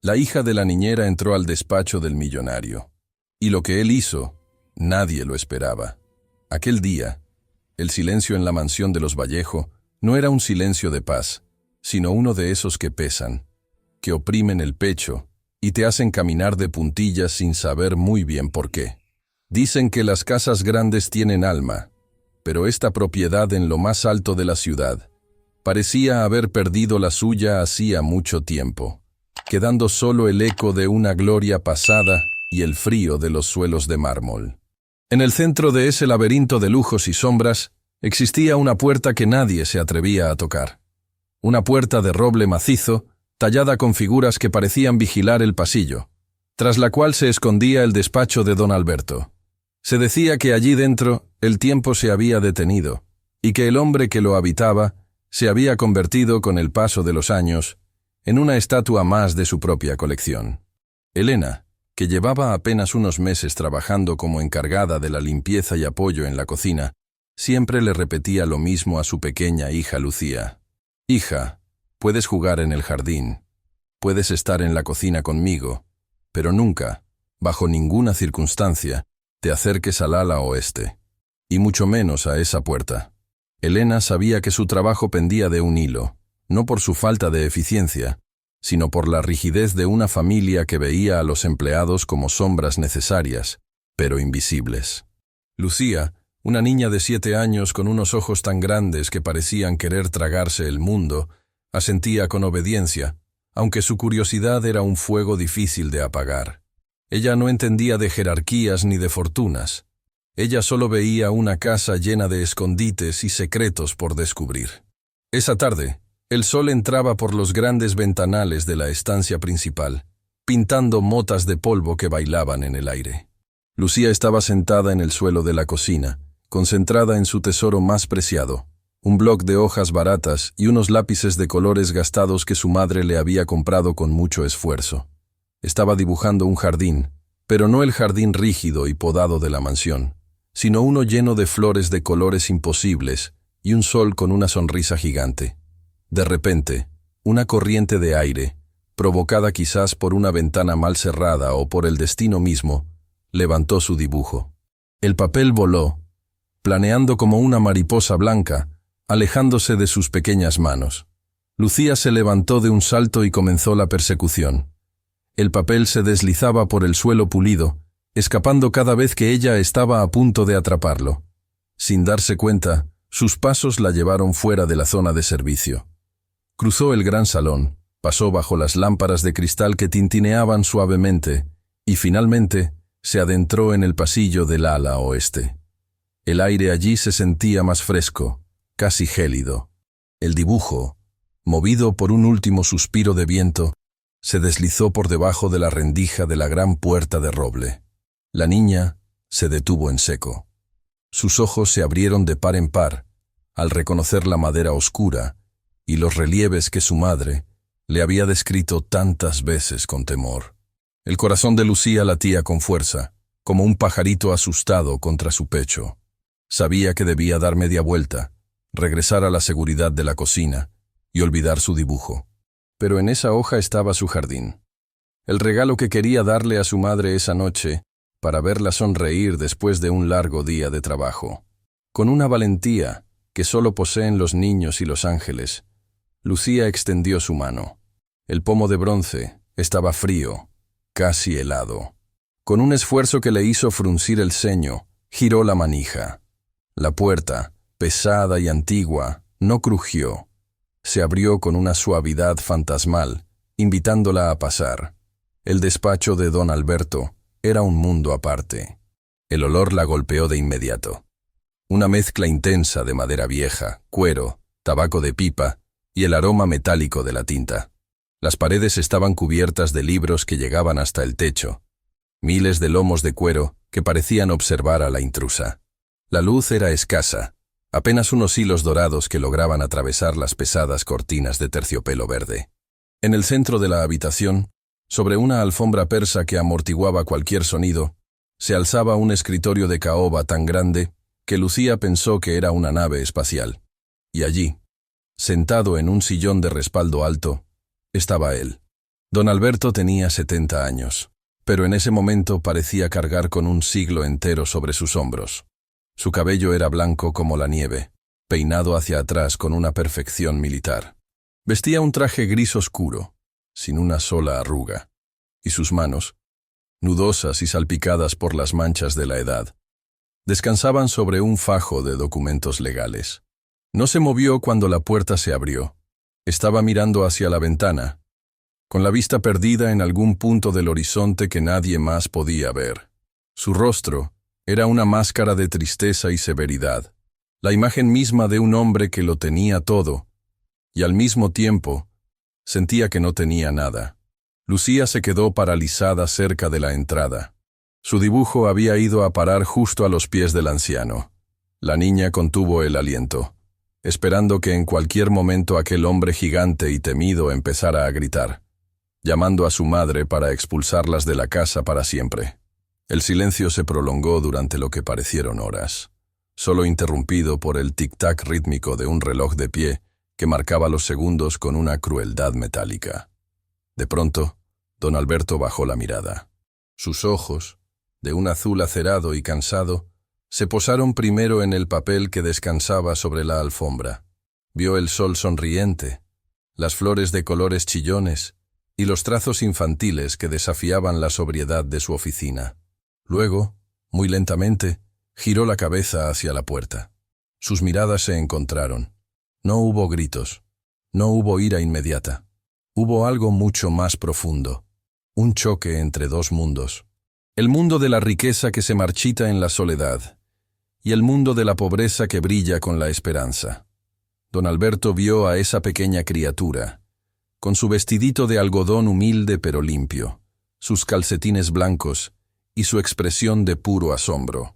La hija de la niñera entró al despacho del millonario. Y lo que él hizo, nadie lo esperaba. Aquel día, el silencio en la mansión de los Vallejo no era un silencio de paz, sino uno de esos que pesan, que oprimen el pecho y te hacen caminar de puntillas sin saber muy bien por qué. Dicen que las casas grandes tienen alma, pero esta propiedad en lo más alto de la ciudad parecía haber perdido la suya hacía mucho tiempo, quedando solo el eco de una gloria pasada y el frío de los suelos de mármol. En el centro de ese laberinto de lujos y sombras existía una puerta que nadie se atrevía a tocar. Una puerta de roble macizo, tallada con figuras que parecían vigilar el pasillo, tras la cual se escondía el despacho de don Alberto. Se decía que allí dentro el tiempo se había detenido, y que el hombre que lo habitaba se había convertido con el paso de los años en una estatua más de su propia colección. Elena, que llevaba apenas unos meses trabajando como encargada de la limpieza y apoyo en la cocina, siempre le repetía lo mismo a su pequeña hija Lucía. «Hija, puedes jugar en el jardín, puedes estar en la cocina conmigo, pero nunca, bajo ninguna circunstancia, te acerques al ala oeste, y mucho menos a esa puerta». Elena sabía que su trabajo pendía de un hilo, no por su falta de eficiencia, sino por la rigidez de una familia que veía a los empleados como sombras necesarias, pero invisibles. Lucía, una niña de 7 años con unos ojos tan grandes que parecían querer tragarse el mundo, asentía con obediencia, aunque su curiosidad era un fuego difícil de apagar. Ella no entendía de jerarquías ni de fortunas. Ella solo veía una casa llena de escondites y secretos por descubrir. Esa tarde, el sol entraba por los grandes ventanales de la estancia principal, pintando motas de polvo que bailaban en el aire. Lucía estaba sentada en el suelo de la cocina, concentrada en su tesoro más preciado, un bloc de hojas baratas y unos lápices de colores gastados que su madre le había comprado con mucho esfuerzo. Estaba dibujando un jardín, pero no el jardín rígido y podado de la mansión, sino uno lleno de flores de colores imposibles y un sol con una sonrisa gigante. De repente, una corriente de aire, provocada quizás por una ventana mal cerrada o por el destino mismo, levantó su dibujo. El papel voló, planeando como una mariposa blanca, alejándose de sus pequeñas manos. Lucía se levantó de un salto y comenzó la persecución. El papel se deslizaba por el suelo pulido, escapando cada vez que ella estaba a punto de atraparlo. Sin darse cuenta, sus pasos la llevaron fuera de la zona de servicio. Cruzó el gran salón, pasó bajo las lámparas de cristal que tintineaban suavemente y finalmente se adentró en el pasillo del ala oeste. El aire allí se sentía más fresco, casi gélido. El dibujo, movido por un último suspiro de viento, se deslizó por debajo de la rendija de la gran puerta de roble. La niña se detuvo en seco. Sus ojos se abrieron de par en par al reconocer la madera oscura y los relieves que su madre le había descrito tantas veces con temor. El corazón de Lucía latía con fuerza, como un pajarito asustado contra su pecho. Sabía que debía dar media vuelta, regresar a la seguridad de la cocina y olvidar su dibujo. Pero en esa hoja estaba su jardín. El regalo que quería darle a su madre esa noche para verla sonreír después de un largo día de trabajo. Con una valentía que solo poseen los niños y los ángeles, Lucía extendió su mano. El pomo de bronce estaba frío, casi helado. Con un esfuerzo que le hizo fruncir el ceño, giró la manija. La puerta, pesada y antigua, no crujió. Se abrió con una suavidad fantasmal, invitándola a pasar. El despacho de don Alberto era un mundo aparte. El olor la golpeó de inmediato. Una mezcla intensa de madera vieja, cuero, tabaco de pipa y el aroma metálico de la tinta. Las paredes estaban cubiertas de libros que llegaban hasta el techo. Miles de lomos de cuero que parecían observar a la intrusa. La luz era escasa, apenas unos hilos dorados que lograban atravesar las pesadas cortinas de terciopelo verde. En el centro de la habitación, sobre una alfombra persa que amortiguaba cualquier sonido, se alzaba un escritorio de caoba tan grande que Lucía pensó que era una nave espacial. Y allí, sentado en un sillón de respaldo alto, estaba él. Don Alberto tenía 70 años, pero en ese momento parecía cargar con un siglo entero sobre sus hombros. Su cabello era blanco como la nieve, peinado hacia atrás con una perfección militar. Vestía un traje gris oscuro, sin una sola arruga, y sus manos, nudosas y salpicadas por las manchas de la edad, descansaban sobre un fajo de documentos legales. No se movió cuando la puerta se abrió. Estaba mirando hacia la ventana, con la vista perdida en algún punto del horizonte que nadie más podía ver. Su rostro era una máscara de tristeza y severidad, la imagen misma de un hombre que lo tenía todo, y al mismo tiempo sentía que no tenía nada. Lucía se quedó paralizada cerca de la entrada. Su dibujo había ido a parar justo a los pies del anciano. La niña contuvo el aliento, esperando que en cualquier momento aquel hombre gigante y temido empezara a gritar, llamando a su madre para expulsarlas de la casa para siempre. El silencio se prolongó durante lo que parecieron horas, solo interrumpido por el tic-tac rítmico de un reloj de pie que marcaba los segundos con una crueldad metálica. De pronto, don Alberto bajó la mirada. Sus ojos, de un azul acerado y cansado, se posaron primero en el papel que descansaba sobre la alfombra. Vio el sol sonriente, las flores de colores chillones y los trazos infantiles que desafiaban la sobriedad de su oficina. Luego, muy lentamente, giró la cabeza hacia la puerta. Sus miradas se encontraron. No hubo gritos, no hubo ira inmediata. Hubo algo mucho más profundo, un choque entre dos mundos. El mundo de la riqueza que se marchita en la soledad, y el mundo de la pobreza que brilla con la esperanza. Don Alberto vio a esa pequeña criatura, con su vestidito de algodón humilde pero limpio, sus calcetines blancos y su expresión de puro asombro.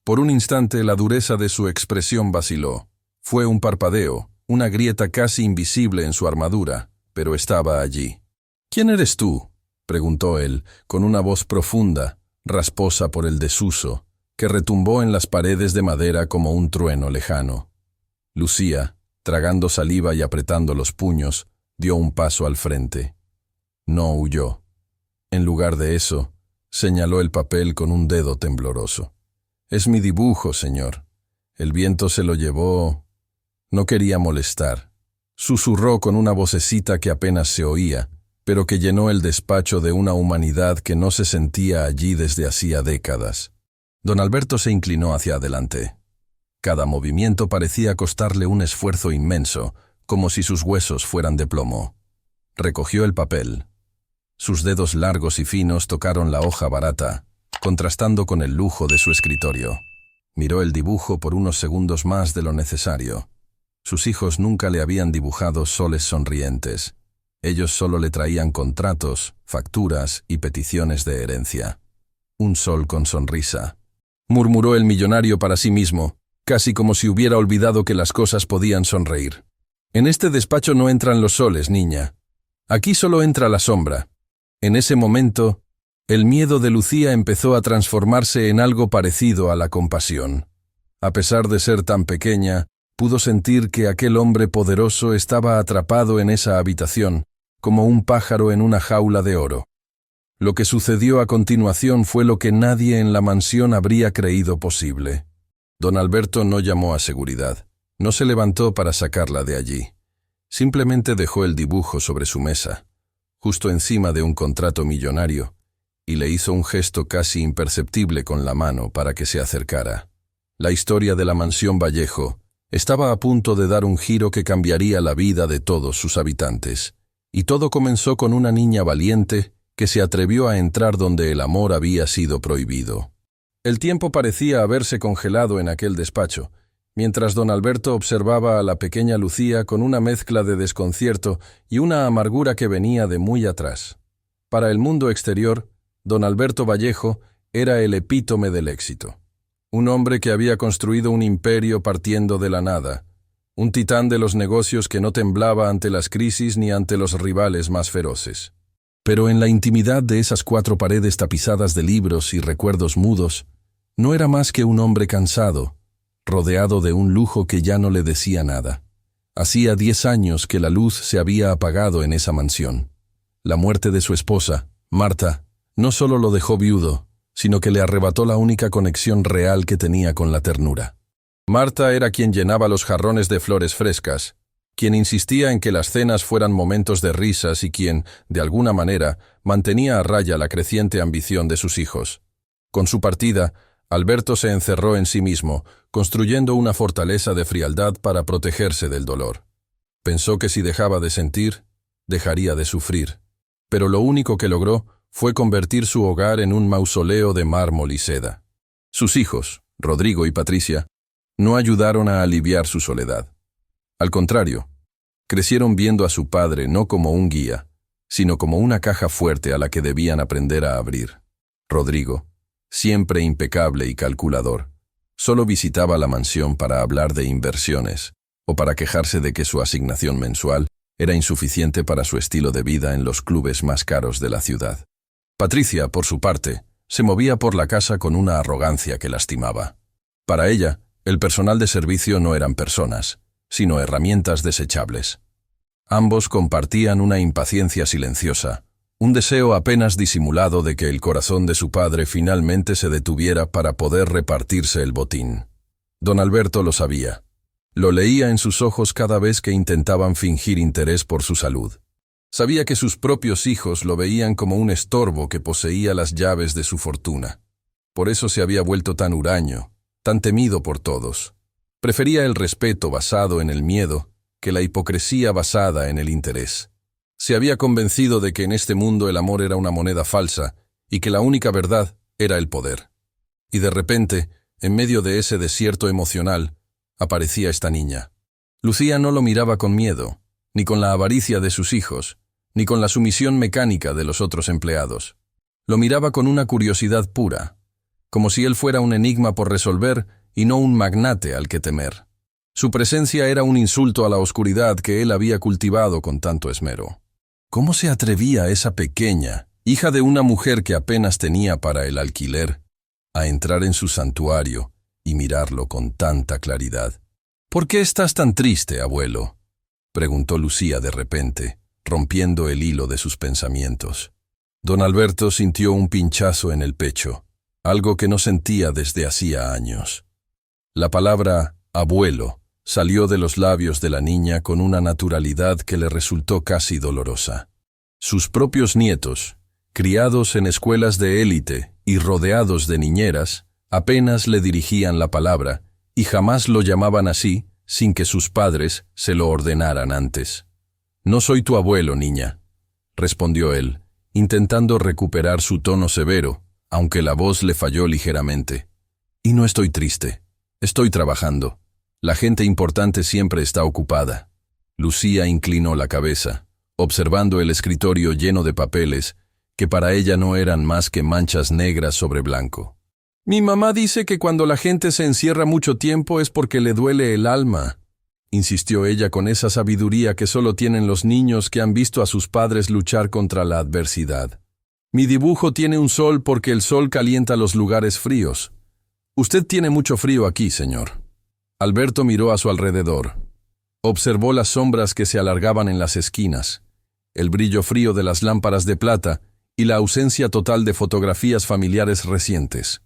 Por un instante la dureza de su expresión vaciló. Fue un parpadeo, una grieta casi invisible en su armadura, pero estaba allí. «¿Quién eres tú?», preguntó él, con una voz profunda, rasposa por el desuso, que retumbó en las paredes de madera como un trueno lejano. Lucía, tragando saliva y apretando los puños, dio un paso al frente. No huyó. En lugar de eso, señaló el papel con un dedo tembloroso. «Es mi dibujo, señor. El viento se lo llevó. No quería molestar», susurró con una vocecita que apenas se oía, pero que llenó el despacho de una humanidad que no se sentía allí desde hacía décadas. Don Alberto se inclinó hacia adelante. Cada movimiento parecía costarle un esfuerzo inmenso, como si sus huesos fueran de plomo. Recogió el papel. Sus dedos largos y finos tocaron la hoja barata, contrastando con el lujo de su escritorio. Miró el dibujo por unos segundos más de lo necesario. Sus hijos nunca le habían dibujado soles sonrientes. Ellos solo le traían contratos, facturas y peticiones de herencia. «Un sol con sonrisa», murmuró el millonario para sí mismo, casi como si hubiera olvidado que las cosas podían sonreír. «En este despacho no entran los soles, niña. Aquí solo entra la sombra». En ese momento, el miedo de Lucía empezó a transformarse en algo parecido a la compasión. A pesar de ser tan pequeña, pudo sentir que aquel hombre poderoso estaba atrapado en esa habitación, como un pájaro en una jaula de oro. Lo que sucedió a continuación fue lo que nadie en la mansión habría creído posible. Don Alberto no llamó a seguridad, no se levantó para sacarla de allí. Simplemente dejó el dibujo sobre su mesa, justo encima de un contrato millonario, y le hizo un gesto casi imperceptible con la mano para que se acercara. La historia de la mansión Vallejo estaba a punto de dar un giro que cambiaría la vida de todos sus habitantes, y todo comenzó con una niña valiente que se atrevió a entrar donde el amor había sido prohibido. El tiempo parecía haberse congelado en aquel despacho, mientras don Alberto observaba a la pequeña Lucía con una mezcla de desconcierto y una amargura que venía de muy atrás. Para el mundo exterior, don Alberto Vallejo era el epítome del éxito. Un hombre que había construido un imperio partiendo de la nada, un titán de los negocios que no temblaba ante las crisis ni ante los rivales más feroces. Pero en la intimidad de esas 4 paredes tapizadas de libros y recuerdos mudos, no era más que un hombre cansado, rodeado de un lujo que ya no le decía nada. Hacía 10 años que la luz se había apagado en esa mansión. La muerte de su esposa, Marta, no solo lo dejó viudo, sino que le arrebató la única conexión real que tenía con la ternura. Marta era quien llenaba los jarrones de flores frescas, quien insistía en que las cenas fueran momentos de risas y quien, de alguna manera, mantenía a raya la creciente ambición de sus hijos. Con su partida, Alberto se encerró en sí mismo, construyendo una fortaleza de frialdad para protegerse del dolor. Pensó que si dejaba de sentir, dejaría de sufrir. Pero lo único que logró fue convertir su hogar en un mausoleo de mármol y seda. Sus hijos, Rodrigo y Patricia, no ayudaron a aliviar su soledad. Al contrario, crecieron viendo a su padre no como un guía, sino como una caja fuerte a la que debían aprender a abrir. Rodrigo, siempre impecable y calculador, solo visitaba la mansión para hablar de inversiones o para quejarse de que su asignación mensual era insuficiente para su estilo de vida en los clubes más caros de la ciudad. Patricia, por su parte, se movía por la casa con una arrogancia que lastimaba. Para ella, el personal de servicio no eran personas, sino herramientas desechables. Ambos compartían una impaciencia silenciosa, un deseo apenas disimulado de que el corazón de su padre finalmente se detuviera para poder repartirse el botín. Don Alberto lo sabía. Lo leía en sus ojos cada vez que intentaban fingir interés por su salud. Sabía que sus propios hijos lo veían como un estorbo que poseía las llaves de su fortuna. Por eso se había vuelto tan huraño, tan temido por todos. Prefería el respeto basado en el miedo que la hipocresía basada en el interés. Se había convencido de que en este mundo el amor era una moneda falsa y que la única verdad era el poder. Y de repente, en medio de ese desierto emocional, aparecía esta niña. Lucía no lo miraba con miedo, ni con la avaricia de sus hijos, ni con la sumisión mecánica de los otros empleados. Lo miraba con una curiosidad pura, como si él fuera un enigma por resolver y no un magnate al que temer. Su presencia era un insulto a la oscuridad que él había cultivado con tanto esmero. ¿Cómo se atrevía esa pequeña, hija de una mujer que apenas tenía para el alquiler, a entrar en su santuario y mirarlo con tanta claridad? «¿Por qué estás tan triste, abuelo?», preguntó Lucía de repente, rompiendo el hilo de sus pensamientos. Don Alberto sintió un pinchazo en el pecho, algo que no sentía desde hacía años. La palabra «abuelo» salió de los labios de la niña con una naturalidad que le resultó casi dolorosa. Sus propios nietos, criados en escuelas de élite y rodeados de niñeras, apenas le dirigían la palabra y jamás lo llamaban así sin que sus padres se lo ordenaran antes. «No soy tu abuelo, niña», respondió él, intentando recuperar su tono severo, aunque la voz le falló ligeramente. «Y no estoy triste. Estoy trabajando. La gente importante siempre está ocupada». Lucía inclinó la cabeza, observando el escritorio lleno de papeles que para ella no eran más que manchas negras sobre blanco. «Mi mamá dice que cuando la gente se encierra mucho tiempo es porque le duele el alma», insistió ella con esa sabiduría que solo tienen los niños que han visto a sus padres luchar contra la adversidad. «Mi dibujo tiene un sol porque el sol calienta los lugares fríos. Usted tiene mucho frío aquí, señor». Alberto miró a su alrededor. Observó las sombras que se alargaban en las esquinas, el brillo frío de las lámparas de plata y la ausencia total de fotografías familiares recientes.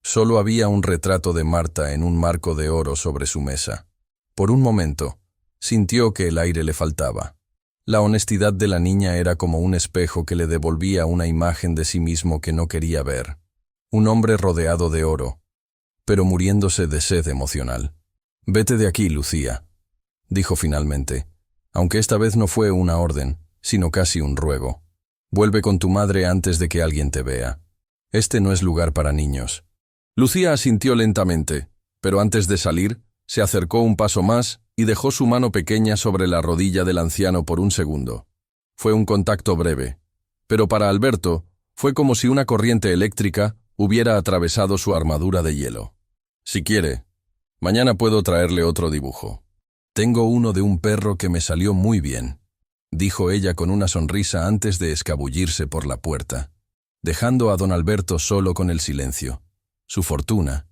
Solo había un retrato de Marta en un marco de oro sobre su mesa. Por un momento, sintió que el aire le faltaba. La honestidad de la niña era como un espejo que le devolvía una imagen de sí mismo que no quería ver. Un hombre rodeado de oro, pero muriéndose de sed emocional. «Vete de aquí, Lucía», dijo finalmente, aunque esta vez no fue una orden, sino casi un ruego. «Vuelve con tu madre antes de que alguien te vea. Este no es lugar para niños». Lucía asintió lentamente, pero antes de salir, se acercó un paso más y dejó su mano pequeña sobre la rodilla del anciano por un segundo. Fue un contacto breve, pero para Alberto fue como si una corriente eléctrica hubiera atravesado su armadura de hielo. «Si quiere, mañana puedo traerle otro dibujo. Tengo uno de un perro que me salió muy bien», dijo ella con una sonrisa antes de escabullirse por la puerta, dejando a don Alberto solo con el silencio, su fortuna,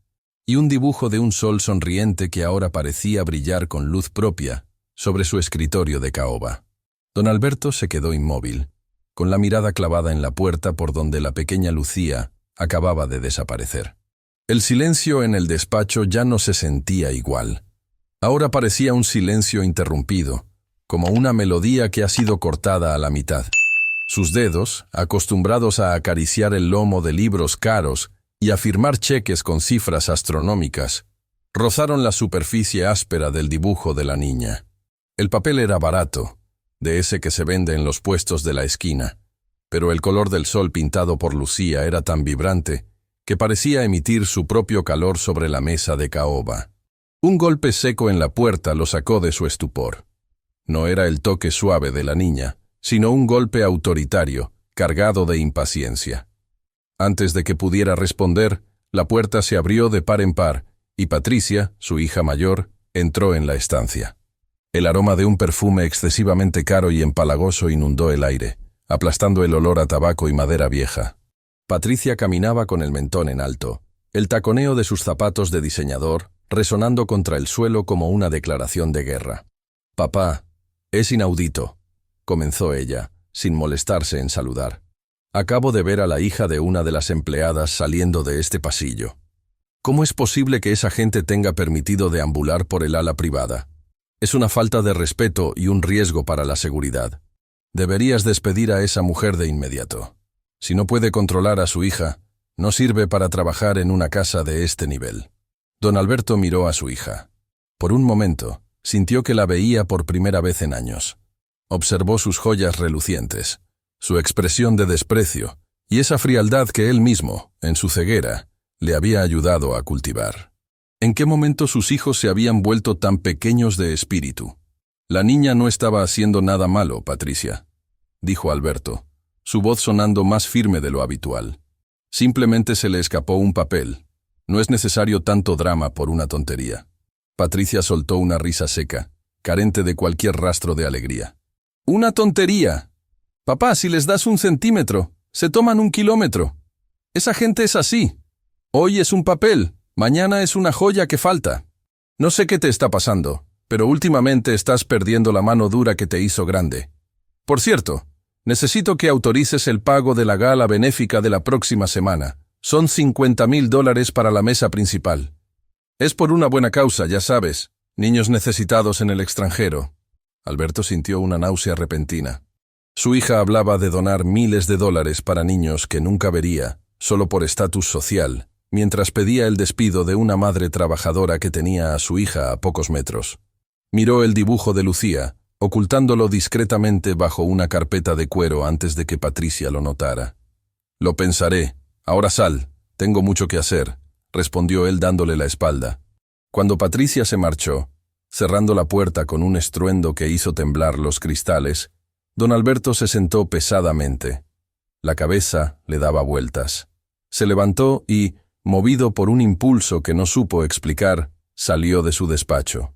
y un dibujo de un sol sonriente que ahora parecía brillar con luz propia sobre su escritorio de caoba. Don Alberto se quedó inmóvil, con la mirada clavada en la puerta por donde la pequeña Lucía acababa de desaparecer. El silencio en el despacho ya no se sentía igual. Ahora parecía un silencio interrumpido, como una melodía que ha sido cortada a la mitad. Sus dedos, acostumbrados a acariciar el lomo de libros caros y a firmar cheques con cifras astronómicas, rozaron la superficie áspera del dibujo de la niña. El papel era barato, de ese que se vende en los puestos de la esquina, pero el color del sol pintado por Lucía era tan vibrante que parecía emitir su propio calor sobre la mesa de caoba. Un golpe seco en la puerta lo sacó de su estupor. No era el toque suave de la niña, sino un golpe autoritario, cargado de impaciencia. Antes de que pudiera responder, la puerta se abrió de par en par, y Patricia, su hija mayor, entró en la estancia. El aroma de un perfume excesivamente caro y empalagoso inundó el aire, aplastando el olor a tabaco y madera vieja. Patricia caminaba con el mentón en alto, el taconeo de sus zapatos de diseñador resonando contra el suelo como una declaración de guerra. «Papá, es inaudito», comenzó ella, sin molestarse en saludar. «Acabo de ver a la hija de una de las empleadas saliendo de este pasillo. ¿Cómo es posible que esa gente tenga permitido deambular por el ala privada? Es una falta de respeto y un riesgo para la seguridad. Deberías despedir a esa mujer de inmediato. Si no puede controlar a su hija, no sirve para trabajar en una casa de este nivel». Don Alberto miró a su hija. Por un momento, sintió que la veía por primera vez en años. Observó sus joyas relucientes, su expresión de desprecio y esa frialdad que él mismo, en su ceguera, le había ayudado a cultivar. ¿En qué momento sus hijos se habían vuelto tan pequeños de espíritu? «La niña no estaba haciendo nada malo, Patricia», dijo Alberto, su voz sonando más firme de lo habitual. «Simplemente se le escapó un papel. No es necesario tanto drama por una tontería». Patricia soltó una risa seca, carente de cualquier rastro de alegría. «¿Una tontería? Papá, si les das 1 centímetro, se toman 1 kilómetro. Esa gente es así. Hoy es un papel, mañana es una joya que falta. No sé qué te está pasando, pero últimamente estás perdiendo la mano dura que te hizo grande. Por cierto, necesito que autorices el pago de la gala benéfica de la próxima semana. Son $50,000 para la mesa principal. Es por una buena causa, ya sabes, niños necesitados en el extranjero». Alberto sintió una náusea repentina. Su hija hablaba de donar miles de dólares para niños que nunca vería, solo por estatus social, mientras pedía el despido de una madre trabajadora que tenía a su hija a pocos metros. Miró el dibujo de Lucía, ocultándolo discretamente bajo una carpeta de cuero antes de que Patricia lo notara. «Lo pensaré. Ahora sal, tengo mucho que hacer», respondió él dándole la espalda. Cuando Patricia se marchó, cerrando la puerta con un estruendo que hizo temblar los cristales, don Alberto se sentó pesadamente. La cabeza le daba vueltas. Se levantó y, movido por un impulso que no supo explicar, salió de su despacho.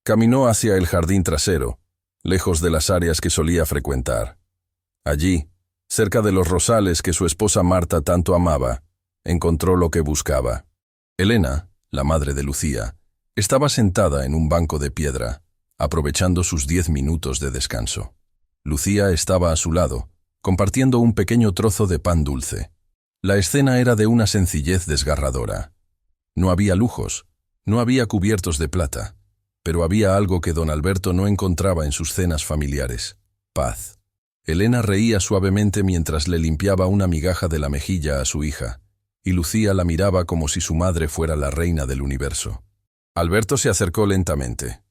Caminó hacia el jardín trasero, lejos de las áreas que solía frecuentar. Allí, cerca de los rosales que su esposa Marta tanto amaba, encontró lo que buscaba. Elena, la madre de Lucía, estaba sentada en un banco de piedra, aprovechando sus 10 minutos de descanso. Lucía estaba a su lado, compartiendo un pequeño trozo de pan dulce. La escena era de una sencillez desgarradora. No había lujos, no había cubiertos de plata, pero había algo que don Alberto no encontraba en sus cenas familiares: paz. Elena reía suavemente mientras le limpiaba una migaja de la mejilla a su hija, y Lucía la miraba como si su madre fuera la reina del universo. Alberto se acercó lentamente.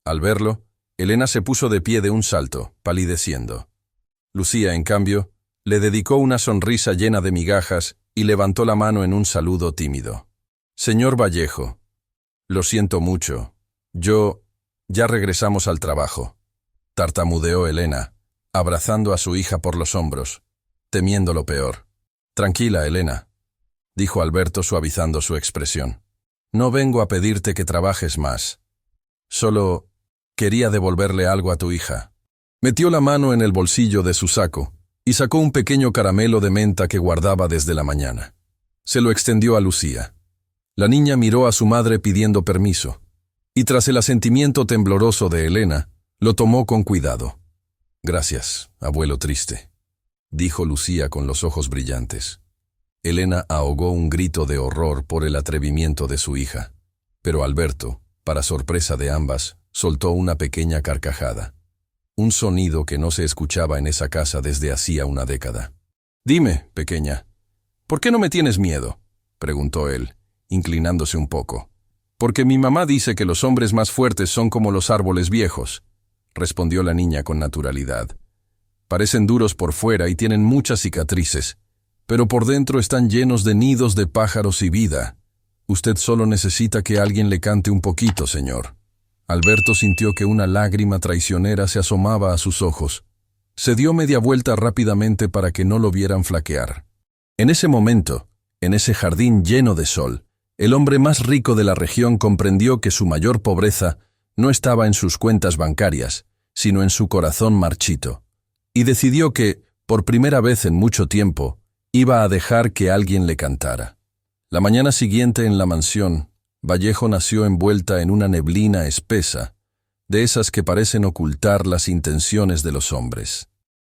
Al verlo, Elena se puso de pie de un salto, palideciendo. Lucía, en cambio, le dedicó una sonrisa llena de migajas y levantó la mano en un saludo tímido. «Señor Vallejo, lo siento mucho. Ya regresamos al trabajo», tartamudeó Elena, abrazando a su hija por los hombros, temiendo lo peor. «Tranquila, Elena», dijo Alberto suavizando su expresión. «No vengo a pedirte que trabajes más. Solo quería devolverle algo a tu hija». Metió la mano en el bolsillo de su saco y sacó un pequeño caramelo de menta que guardaba desde la mañana. Se lo extendió a Lucía. La niña miró a su madre pidiendo permiso, y tras el asentimiento tembloroso de Elena, lo tomó con cuidado. «Gracias, abuelo triste». dijo Lucía con los ojos brillantes. Elena ahogó un grito de horror por el atrevimiento de su hija, pero Alberto, para sorpresa de ambas, soltó una pequeña carcajada. Un sonido que no se escuchaba en esa casa desde hacía una década. «Dime, pequeña, ¿por qué no me tienes miedo?», preguntó él, inclinándose un poco. «Porque mi mamá dice que los hombres más fuertes son como los árboles viejos», respondió la niña con naturalidad. «Parecen duros por fuera y tienen muchas cicatrices, pero por dentro están llenos de nidos de pájaros y vida. Usted solo necesita que alguien le cante un poquito, señor». Alberto sintió que una lágrima traicionera se asomaba a sus ojos. Se dio media vuelta rápidamente para que no lo vieran flaquear. En ese momento, en ese jardín lleno de sol, el hombre más rico de la región comprendió que su mayor pobreza no estaba en sus cuentas bancarias, sino en su corazón marchito, y decidió que, por primera vez en mucho tiempo, iba a dejar que alguien le cantara. La mañana siguiente en la mansión, Vallejo nació envuelta en una neblina espesa, de esas que parecen ocultar las intenciones de los hombres.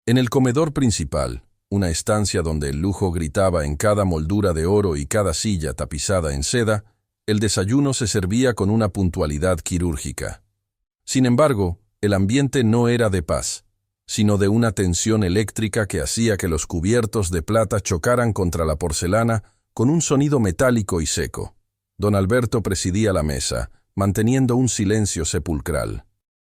En el comedor principal, una estancia donde el lujo gritaba en cada moldura de oro y cada silla tapizada en seda, el desayuno se servía con una puntualidad quirúrgica. Sin embargo, el ambiente no era de paz, sino de una tensión eléctrica que hacía que los cubiertos de plata chocaran contra la porcelana con un sonido metálico y seco. Don Alberto presidía la mesa, manteniendo un silencio sepulcral.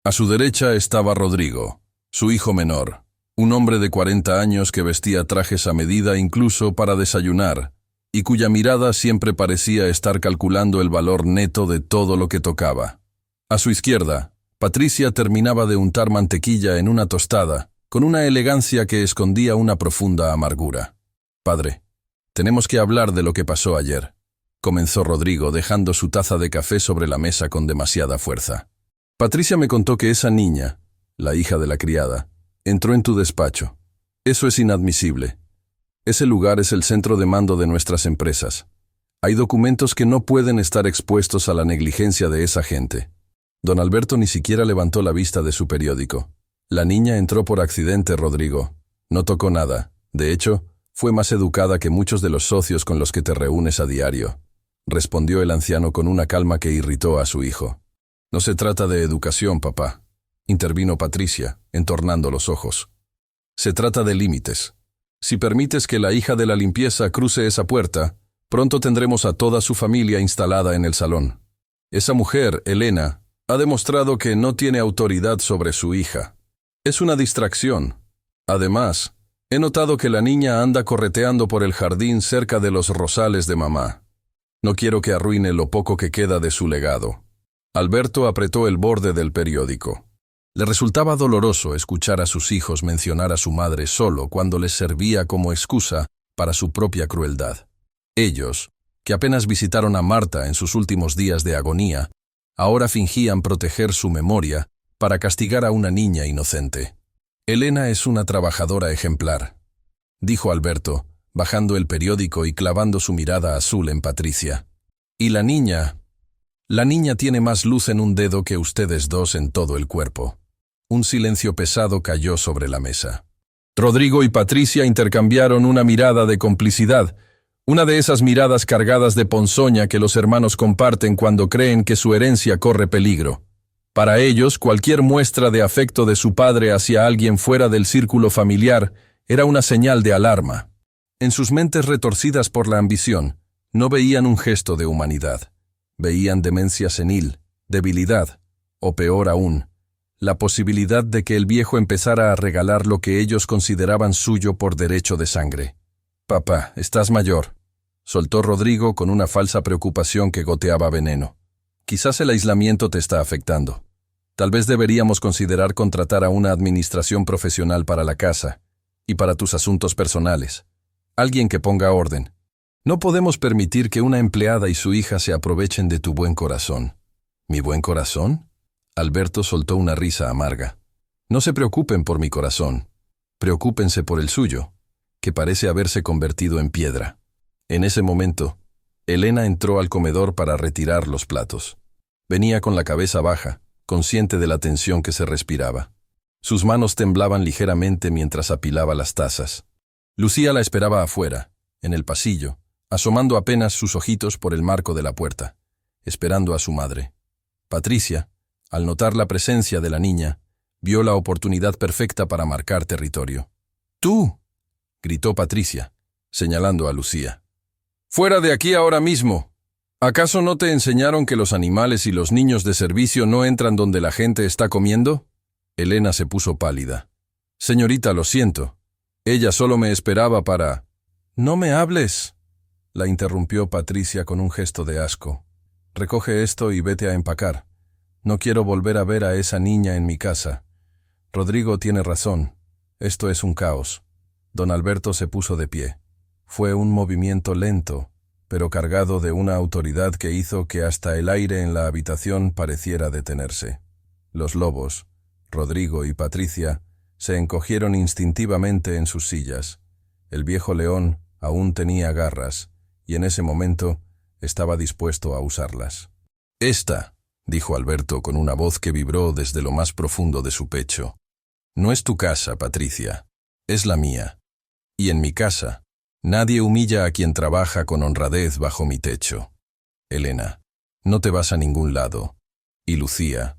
A su derecha estaba Rodrigo, su hijo menor, un hombre de 40 años que vestía trajes a medida incluso para desayunar, y cuya mirada siempre parecía estar calculando el valor neto de todo lo que tocaba. A su izquierda, Patricia terminaba de untar mantequilla en una tostada, con una elegancia que escondía una profunda amargura. «Padre, tenemos que hablar de lo que pasó ayer», comenzó Rodrigo, dejando su taza de café sobre la mesa con demasiada fuerza. «Patricia me contó que esa niña, la hija de la criada, entró en tu despacho. Eso es inadmisible. Ese lugar es el centro de mando de nuestras empresas. Hay documentos que no pueden estar expuestos a la negligencia de esa gente». Don Alberto ni siquiera levantó la vista de su periódico. «La niña entró por accidente, Rodrigo. No tocó nada. De hecho, fue más educada que muchos de los socios con los que te reúnes a diario», respondió el anciano con una calma que irritó a su hijo. «No se trata de educación, papá», intervino Patricia, entornando los ojos. «Se trata de límites. Si permites que la hija de la limpieza cruce esa puerta, pronto tendremos a toda su familia instalada en el salón. Esa mujer, Elena, ha demostrado que no tiene autoridad sobre su hija. Es una distracción. Además, he notado que la niña anda correteando por el jardín cerca de los rosales de mamá. No quiero que arruine lo poco que queda de su legado». Alberto apretó el borde del periódico. Le resultaba doloroso escuchar a sus hijos mencionar a su madre solo cuando les servía como excusa para su propia crueldad. Ellos, que apenas visitaron a Marta en sus últimos días de agonía, ahora fingían proteger su memoria para castigar a una niña inocente. «Elena es una trabajadora ejemplar», dijo Alberto, bajando el periódico y clavando su mirada azul en Patricia. «Y la niña tiene más luz en un dedo que ustedes dos en todo el cuerpo». Un silencio pesado cayó sobre la mesa. Rodrigo y Patricia intercambiaron una mirada de complicidad, una de esas miradas cargadas de ponzoña que los hermanos comparten cuando creen que su herencia corre peligro. Para ellos, cualquier muestra de afecto de su padre hacia alguien fuera del círculo familiar era una señal de alarma. En sus mentes retorcidas por la ambición, no veían un gesto de humanidad. Veían demencia senil, debilidad, o peor aún, la posibilidad de que el viejo empezara a regalar lo que ellos consideraban suyo por derecho de sangre. «Papá, estás mayor», soltó Rodrigo con una falsa preocupación que goteaba veneno. «Quizás el aislamiento te está afectando. Tal vez deberíamos considerar contratar a una administración profesional para la casa y para tus asuntos personales. Alguien que ponga orden. No podemos permitir que una empleada y su hija se aprovechen de tu buen corazón». «¿Mi buen corazón?», Alberto soltó una risa amarga. «No se preocupen por mi corazón. Preocúpense por el suyo, que parece haberse convertido en piedra». En ese momento, Elena entró al comedor para retirar los platos. Venía con la cabeza baja, consciente de la tensión que se respiraba. Sus manos temblaban ligeramente mientras apilaba las tazas. Lucía la esperaba afuera, en el pasillo, asomando apenas sus ojitos por el marco de la puerta, esperando a su madre. Patricia, al notar la presencia de la niña, vio la oportunidad perfecta para marcar territorio. ¡Tú!, gritó Patricia, señalando a Lucía. ¡Fuera de aquí ahora mismo! ¿Acaso no te enseñaron que los animales y los niños de servicio no entran donde la gente está comiendo? Elena se puso pálida. Señorita, lo siento. Ella solo me esperaba para... No me hables, la interrumpió Patricia con un gesto de asco. Recoge esto y vete a empacar. No quiero volver a ver a esa niña en mi casa. Rodrigo tiene razón. Esto es un caos. Don Alberto se puso de pie. Fue un movimiento lento, pero cargado de una autoridad que hizo que hasta el aire en la habitación pareciera detenerse. Los lobos, Rodrigo y Patricia, se encogieron instintivamente en sus sillas. El viejo león aún tenía garras, y en ese momento estaba dispuesto a usarlas. «Esta», dijo Alberto con una voz que vibró desde lo más profundo de su pecho, «no es tu casa, Patricia, es la mía. Y en mi casa, nadie humilla a quien trabaja con honradez bajo mi techo. Elena, no te vas a ningún lado». Y Lucía.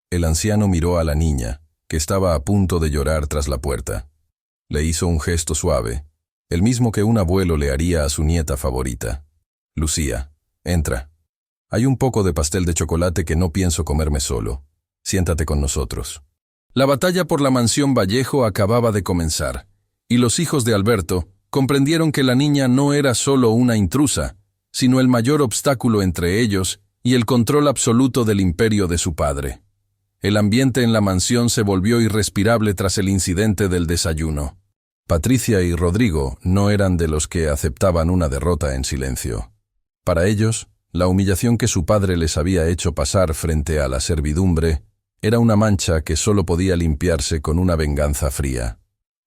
El anciano miró a la niña, que estaba a punto de llorar tras la puerta. Le hizo un gesto suave, el mismo que un abuelo le haría a su nieta favorita. «Lucía, entra. Hay un poco de pastel de chocolate que no pienso comerme solo. Siéntate con nosotros». La batalla por la mansión Vallejo acababa de comenzar, y los hijos de Alberto comprendieron que la niña no era solo una intrusa, sino el mayor obstáculo entre ellos y el control absoluto del imperio de su padre. El ambiente en la mansión se volvió irrespirable tras el incidente del desayuno. Patricia y Rodrigo no eran de los que aceptaban una derrota en silencio. Para ellos, la humillación que su padre les había hecho pasar frente a la servidumbre era una mancha que solo podía limpiarse con una venganza fría.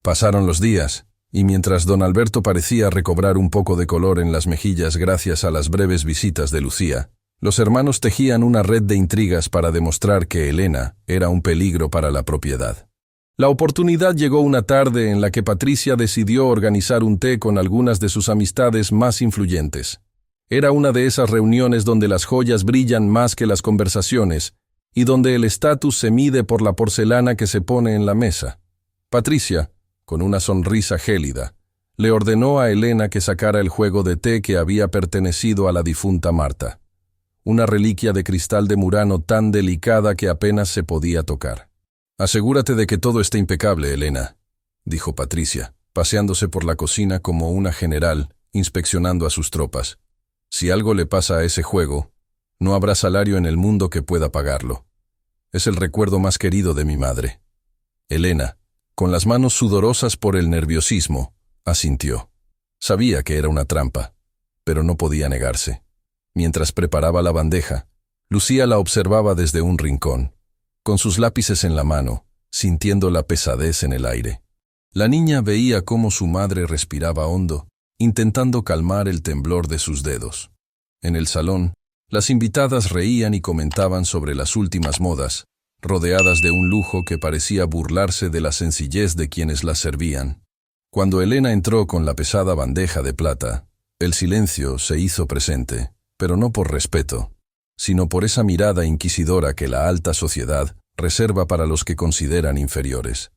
Pasaron los días, y mientras don Alberto parecía recobrar un poco de color en las mejillas gracias a las breves visitas de Lucía, los hermanos tejían una red de intrigas para demostrar que Elena era un peligro para la propiedad. La oportunidad llegó una tarde en la que Patricia decidió organizar un té con algunas de sus amistades más influyentes. Era una de esas reuniones donde las joyas brillan más que las conversaciones y donde el estatus se mide por la porcelana que se pone en la mesa. Patricia, con una sonrisa gélida, le ordenó a Elena que sacara el juego de té que había pertenecido a la difunta Marta, una reliquia de cristal de Murano tan delicada que apenas se podía tocar. «Asegúrate de que todo esté impecable, Elena», dijo Patricia, paseándose por la cocina como una general, inspeccionando a sus tropas. «Si algo le pasa a ese juego, no habrá salario en el mundo que pueda pagarlo. Es el recuerdo más querido de mi madre». Elena, con las manos sudorosas por el nerviosismo, asintió. Sabía que era una trampa, pero no podía negarse. Mientras preparaba la bandeja, Lucía la observaba desde un rincón, con sus lápices en la mano, sintiendo la pesadez en el aire. La niña veía cómo su madre respiraba hondo, intentando calmar el temblor de sus dedos. En el salón, las invitadas reían y comentaban sobre las últimas modas, rodeadas de un lujo que parecía burlarse de la sencillez de quienes las servían. Cuando Elena entró con la pesada bandeja de plata, el silencio se hizo presente, pero no por respeto, sino por esa mirada inquisidora que la alta sociedad reserva para los que consideran inferiores.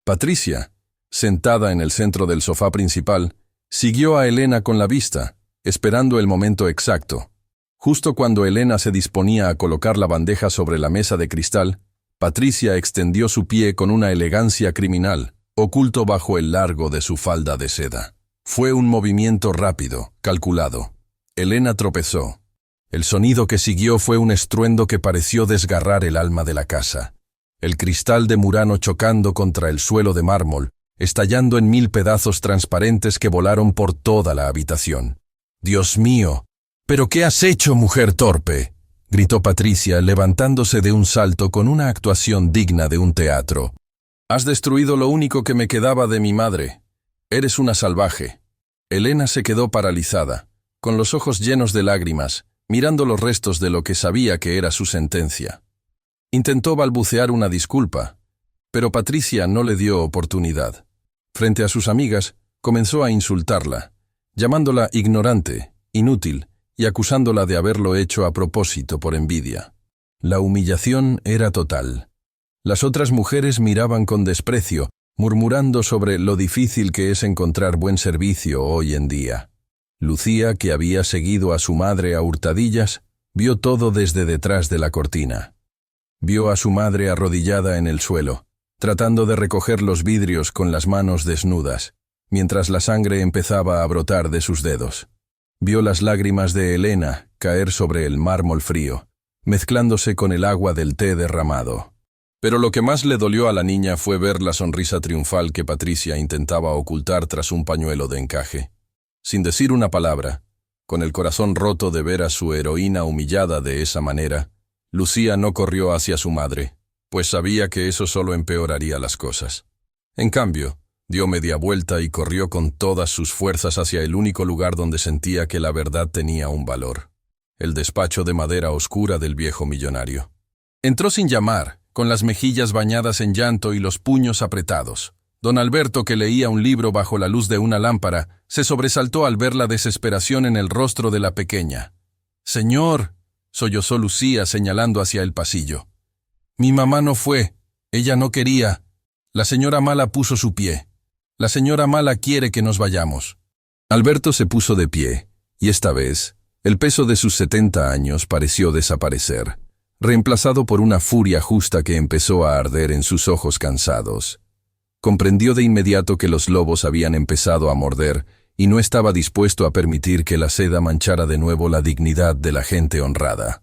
Patricia, sentada en el centro del sofá principal, siguió a Elena con la vista, esperando el momento exacto. Justo cuando Elena se disponía a colocar la bandeja sobre la mesa de cristal, Patricia extendió su pie con una elegancia criminal, oculto bajo el largo de su falda de seda. Fue un movimiento rápido, calculado. Elena tropezó. El sonido que siguió fue un estruendo que pareció desgarrar el alma de la casa. El cristal de Murano chocando contra el suelo de mármol, estallando en 1000 pedazos transparentes que volaron por toda la habitación. «Dios mío, ¿pero qué has hecho, mujer torpe?», gritó Patricia, levantándose de un salto con una actuación digna de un teatro. «Has destruido lo único que me quedaba de mi madre. Eres una salvaje». Elena se quedó paralizada, con los ojos llenos de lágrimas, mirando los restos de lo que sabía que era su sentencia. Intentó balbucear una disculpa, pero Patricia no le dio oportunidad. Frente a sus amigas, comenzó a insultarla, llamándola ignorante, inútil y acusándola de haberlo hecho a propósito por envidia. La humillación era total. Las otras mujeres miraban con desprecio, murmurando sobre lo difícil que es encontrar buen servicio hoy en día. Lucía, que había seguido a su madre a hurtadillas, vio todo desde detrás de la cortina. Vio a su madre arrodillada en el suelo, tratando de recoger los vidrios con las manos desnudas, mientras la sangre empezaba a brotar de sus dedos. Vio las lágrimas de Elena caer sobre el mármol frío, mezclándose con el agua del té derramado. Pero lo que más le dolió a la niña fue ver la sonrisa triunfal que Patricia intentaba ocultar tras un pañuelo de encaje. Sin decir una palabra, con el corazón roto de ver a su heroína humillada de esa manera, Lucía no corrió hacia su madre, pues sabía que eso solo empeoraría las cosas. En cambio, dio media vuelta y corrió con todas sus fuerzas hacia el único lugar donde sentía que la verdad tenía un valor: el despacho de madera oscura del viejo millonario. Entró sin llamar, con las mejillas bañadas en llanto y los puños apretados. Don Alberto, que leía un libro bajo la luz de una lámpara, se sobresaltó al ver la desesperación en el rostro de la pequeña. «Señor», sollozó Lucía señalando hacia el pasillo. «Mi mamá no fue, ella no quería. La señora Mala puso su pie. La señora Mala quiere que nos vayamos». Alberto se puso de pie, y esta vez, el peso de sus 70 años pareció desaparecer, reemplazado por una furia justa que empezó a arder en sus ojos cansados. Comprendió de inmediato que los lobos habían empezado a morder y no estaba dispuesto a permitir que la seda manchara de nuevo la dignidad de la gente honrada.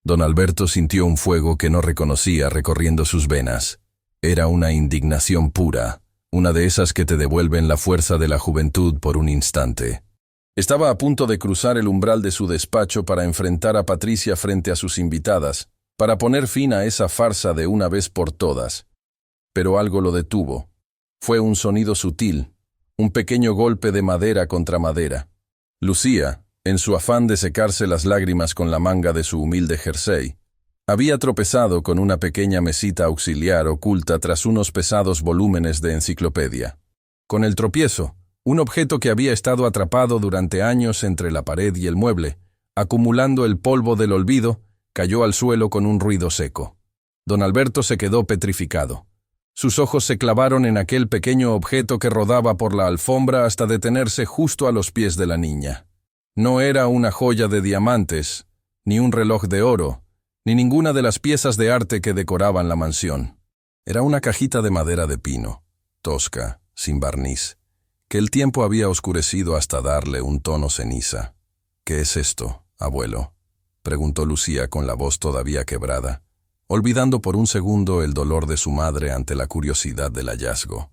Don Alberto sintió un fuego que no reconocía recorriendo sus venas. Era una indignación pura, una de esas que te devuelven la fuerza de la juventud por un instante. Estaba a punto de cruzar el umbral de su despacho para enfrentar a Patricia frente a sus invitadas, para poner fin a esa farsa de una vez por todas. Pero algo lo detuvo. Fue un sonido sutil, un pequeño golpe de madera contra madera. Lucía, en su afán de secarse las lágrimas con la manga de su humilde jersey, había tropezado con una pequeña mesita auxiliar oculta tras unos pesados volúmenes de enciclopedia. Con el tropiezo, un objeto que había estado atrapado durante años entre la pared y el mueble, acumulando el polvo del olvido, cayó al suelo con un ruido seco. Don Alberto se quedó petrificado. Sus ojos se clavaron en aquel pequeño objeto que rodaba por la alfombra hasta detenerse justo a los pies de la niña. No era una joya de diamantes, ni un reloj de oro, ni ninguna de las piezas de arte que decoraban la mansión. Era una cajita de madera de pino, tosca, sin barniz, que el tiempo había oscurecido hasta darle un tono ceniza. «¿Qué es esto, abuelo?», preguntó Lucía con la voz todavía quebrada, olvidando por un segundo el dolor de su madre ante la curiosidad del hallazgo.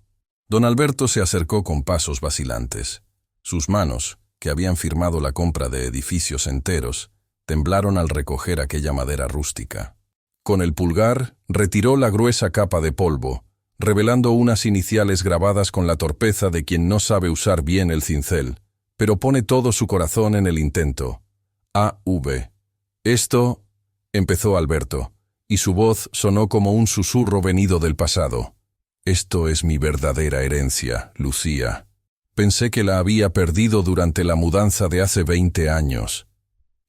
Don Alberto se acercó con pasos vacilantes. Sus manos, que habían firmado la compra de edificios enteros, temblaron al recoger aquella madera rústica. Con el pulgar, retiró la gruesa capa de polvo, revelando unas iniciales grabadas con la torpeza de quien no sabe usar bien el cincel, pero pone todo su corazón en el intento. A.V. «Esto», empezó Alberto, y su voz sonó como un susurro venido del pasado. «Esto es mi verdadera herencia, Lucía. Pensé que la había perdido durante la mudanza de hace 20 años.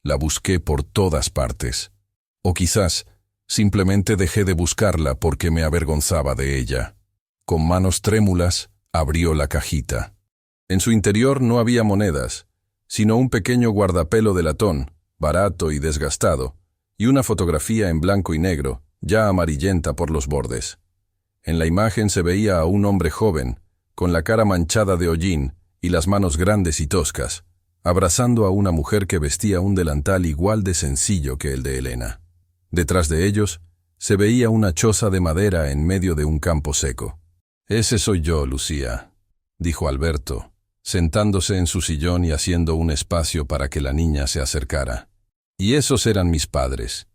La busqué por todas partes. O quizás simplemente dejé de buscarla porque me avergonzaba de ella». Con manos trémulas, abrió la cajita. En su interior no había monedas, sino un pequeño guardapelo de latón, barato y desgastado, y una fotografía en blanco y negro, ya amarillenta por los bordes. En la imagen se veía a un hombre joven, con la cara manchada de hollín y las manos grandes y toscas, abrazando a una mujer que vestía un delantal igual de sencillo que el de Elena. Detrás de ellos se veía una choza de madera en medio de un campo seco. «Ese soy yo, Lucía», dijo Alberto, sentándose en su sillón y haciendo un espacio para que la niña se acercara. «Y esos eran mis padres.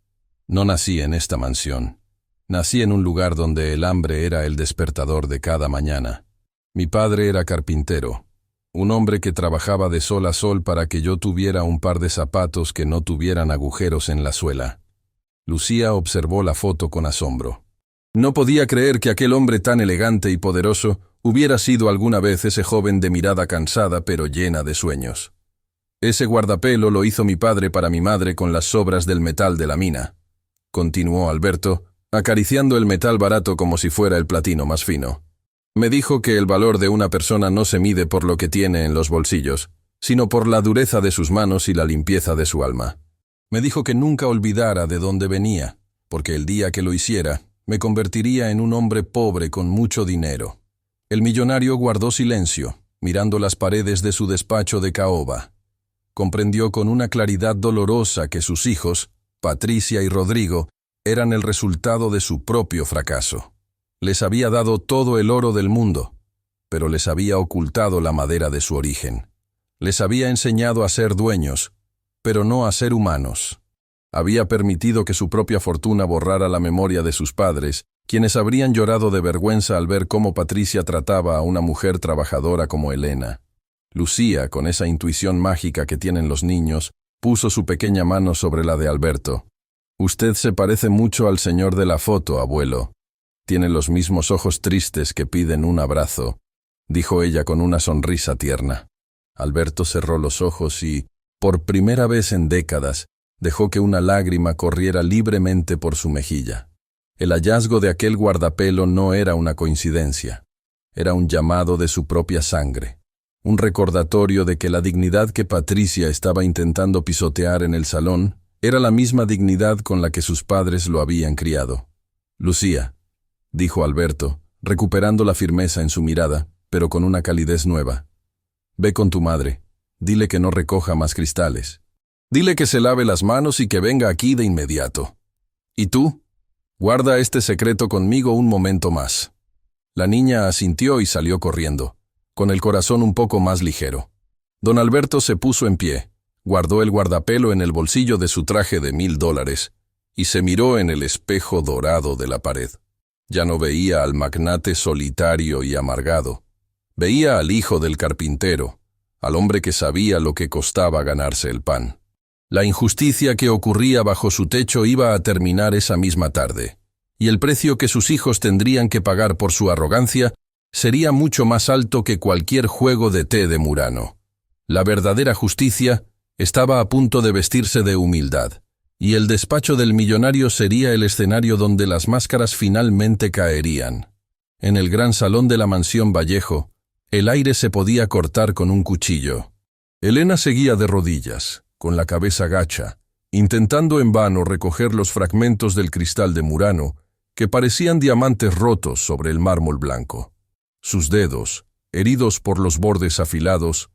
No nací en esta mansión. Nací en un lugar donde el hambre era el despertador de cada mañana. Mi padre era carpintero, un hombre que trabajaba de sol a sol para que yo tuviera un par de zapatos que no tuvieran agujeros en la suela». Lucía observó la foto con asombro. No podía creer que aquel hombre tan elegante y poderoso Hubiera sido alguna vez ese joven de mirada cansada pero llena de sueños. Ese guardapelo lo hizo mi padre para mi madre con las sobras del metal de la mina, continuó Alberto, acariciando el metal barato como si fuera el platino más fino. Me dijo que el valor de una persona no se mide por lo que tiene en los bolsillos, sino por la dureza de sus manos y la limpieza de su alma. Me dijo que nunca olvidara de dónde venía, porque el día que lo hiciera, me convertiría en un hombre pobre con mucho dinero. El millonario guardó silencio, mirando las paredes de su despacho de caoba. Comprendió con una claridad dolorosa que sus hijos, Patricia y Rodrigo, eran el resultado de su propio fracaso. Les había dado todo el oro del mundo, pero les había ocultado la madera de su origen. Les había enseñado a ser dueños, pero no a ser humanos. Había permitido que su propia fortuna borrara la memoria de sus padres, quienes habrían llorado de vergüenza al ver cómo Patricia trataba a una mujer trabajadora como Elena. Lucía, con esa intuición mágica que tienen los niños, puso su pequeña mano sobre la de Alberto. «Usted se parece mucho al señor de la foto, abuelo. Tiene los mismos ojos tristes que piden un abrazo», dijo ella con una sonrisa tierna. Alberto cerró los ojos y, por primera vez en décadas, dejó que una lágrima corriera libremente por su mejilla. El hallazgo de aquel guardapelo no era una coincidencia. Era un llamado de su propia sangre. Un recordatorio de que la dignidad que Patricia estaba intentando pisotear en el salón era la misma dignidad con la que sus padres lo habían criado. «Lucía», dijo Alberto, recuperando la firmeza en su mirada, pero con una calidez nueva. «Ve con tu madre. Dile que no recoja más cristales. Dile que se lave las manos y que venga aquí de inmediato. ¿Y tú? Guarda este secreto conmigo un momento más». La niña asintió y salió corriendo, con el corazón un poco más ligero. Don Alberto se puso en pie, guardó el guardapelo en el bolsillo de su traje de $1000 y se miró en el espejo dorado de la pared. Ya no veía al magnate solitario y amargado. Veía al hijo del carpintero, al hombre que sabía lo que costaba ganarse el pan. La injusticia que ocurría bajo su techo iba a terminar esa misma tarde, y el precio que sus hijos tendrían que pagar por su arrogancia sería mucho más alto que cualquier juego de té de Murano. La verdadera justicia estaba a punto de vestirse de humildad, y el despacho del millonario sería el escenario donde las máscaras finalmente caerían. En el gran salón de la mansión Vallejo, el aire se podía cortar con un cuchillo. Elena seguía de rodillas, con la cabeza gacha, intentando en vano recoger los fragmentos del cristal de Murano, que parecían diamantes rotos sobre el mármol blanco. Sus dedos, heridos por los bordes afilados,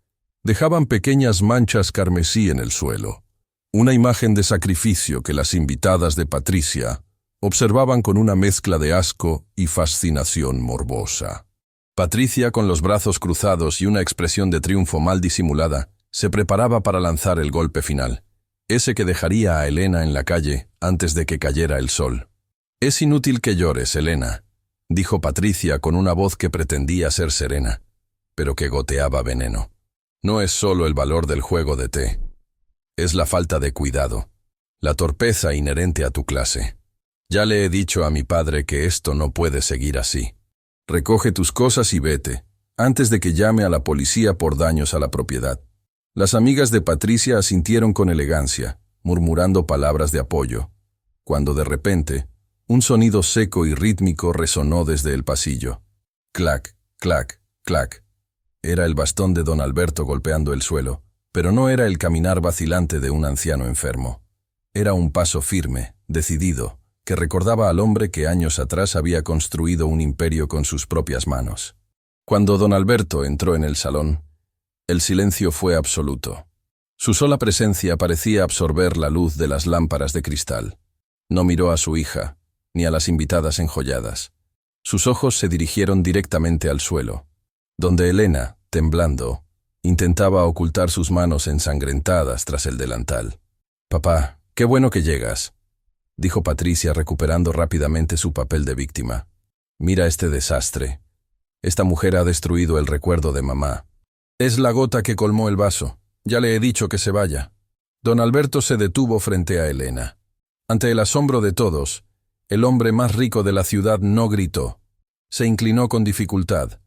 dejaban pequeñas manchas carmesí en el suelo. Una imagen de sacrificio que las invitadas de Patricia observaban con una mezcla de asco y fascinación morbosa. Patricia, con los brazos cruzados y una expresión de triunfo mal disimulada, se preparaba para lanzar el golpe final, ese que dejaría a Elena en la calle antes de que cayera el sol. «Es inútil que llores, Elena», dijo Patricia con una voz que pretendía ser serena, pero que goteaba veneno. «No es solo el valor del juego de té. Es la falta de cuidado, la torpeza inherente a tu clase. Ya le he dicho a mi padre que esto no puede seguir así. Recoge tus cosas y vete, antes de que llame a la policía por daños a la propiedad». Las amigas de Patricia asintieron con elegancia, murmurando palabras de apoyo, cuando de repente un sonido seco y rítmico resonó desde el pasillo. Clac, clac, clac. Era el bastón de don Alberto golpeando el suelo, pero no era el caminar vacilante de un anciano enfermo. Era un paso firme, decidido, que recordaba al hombre que años atrás había construido un imperio con sus propias manos. Cuando don Alberto entró en el salón, el silencio fue absoluto. Su sola presencia parecía absorber la luz de las lámparas de cristal. No miró a su hija, ni a las invitadas enjolladas. Sus ojos se dirigieron directamente al suelo, donde Elena, temblando, intentaba ocultar sus manos ensangrentadas tras el delantal. «Papá, qué bueno que llegas», dijo Patricia recuperando rápidamente su papel de víctima. «Mira este desastre. Esta mujer ha destruido el recuerdo de mamá. Es la gota que colmó el vaso. Ya le he dicho que se vaya». Don Alberto se detuvo frente a Elena. Ante el asombro de todos, el hombre más rico de la ciudad no gritó. Se inclinó con dificultad,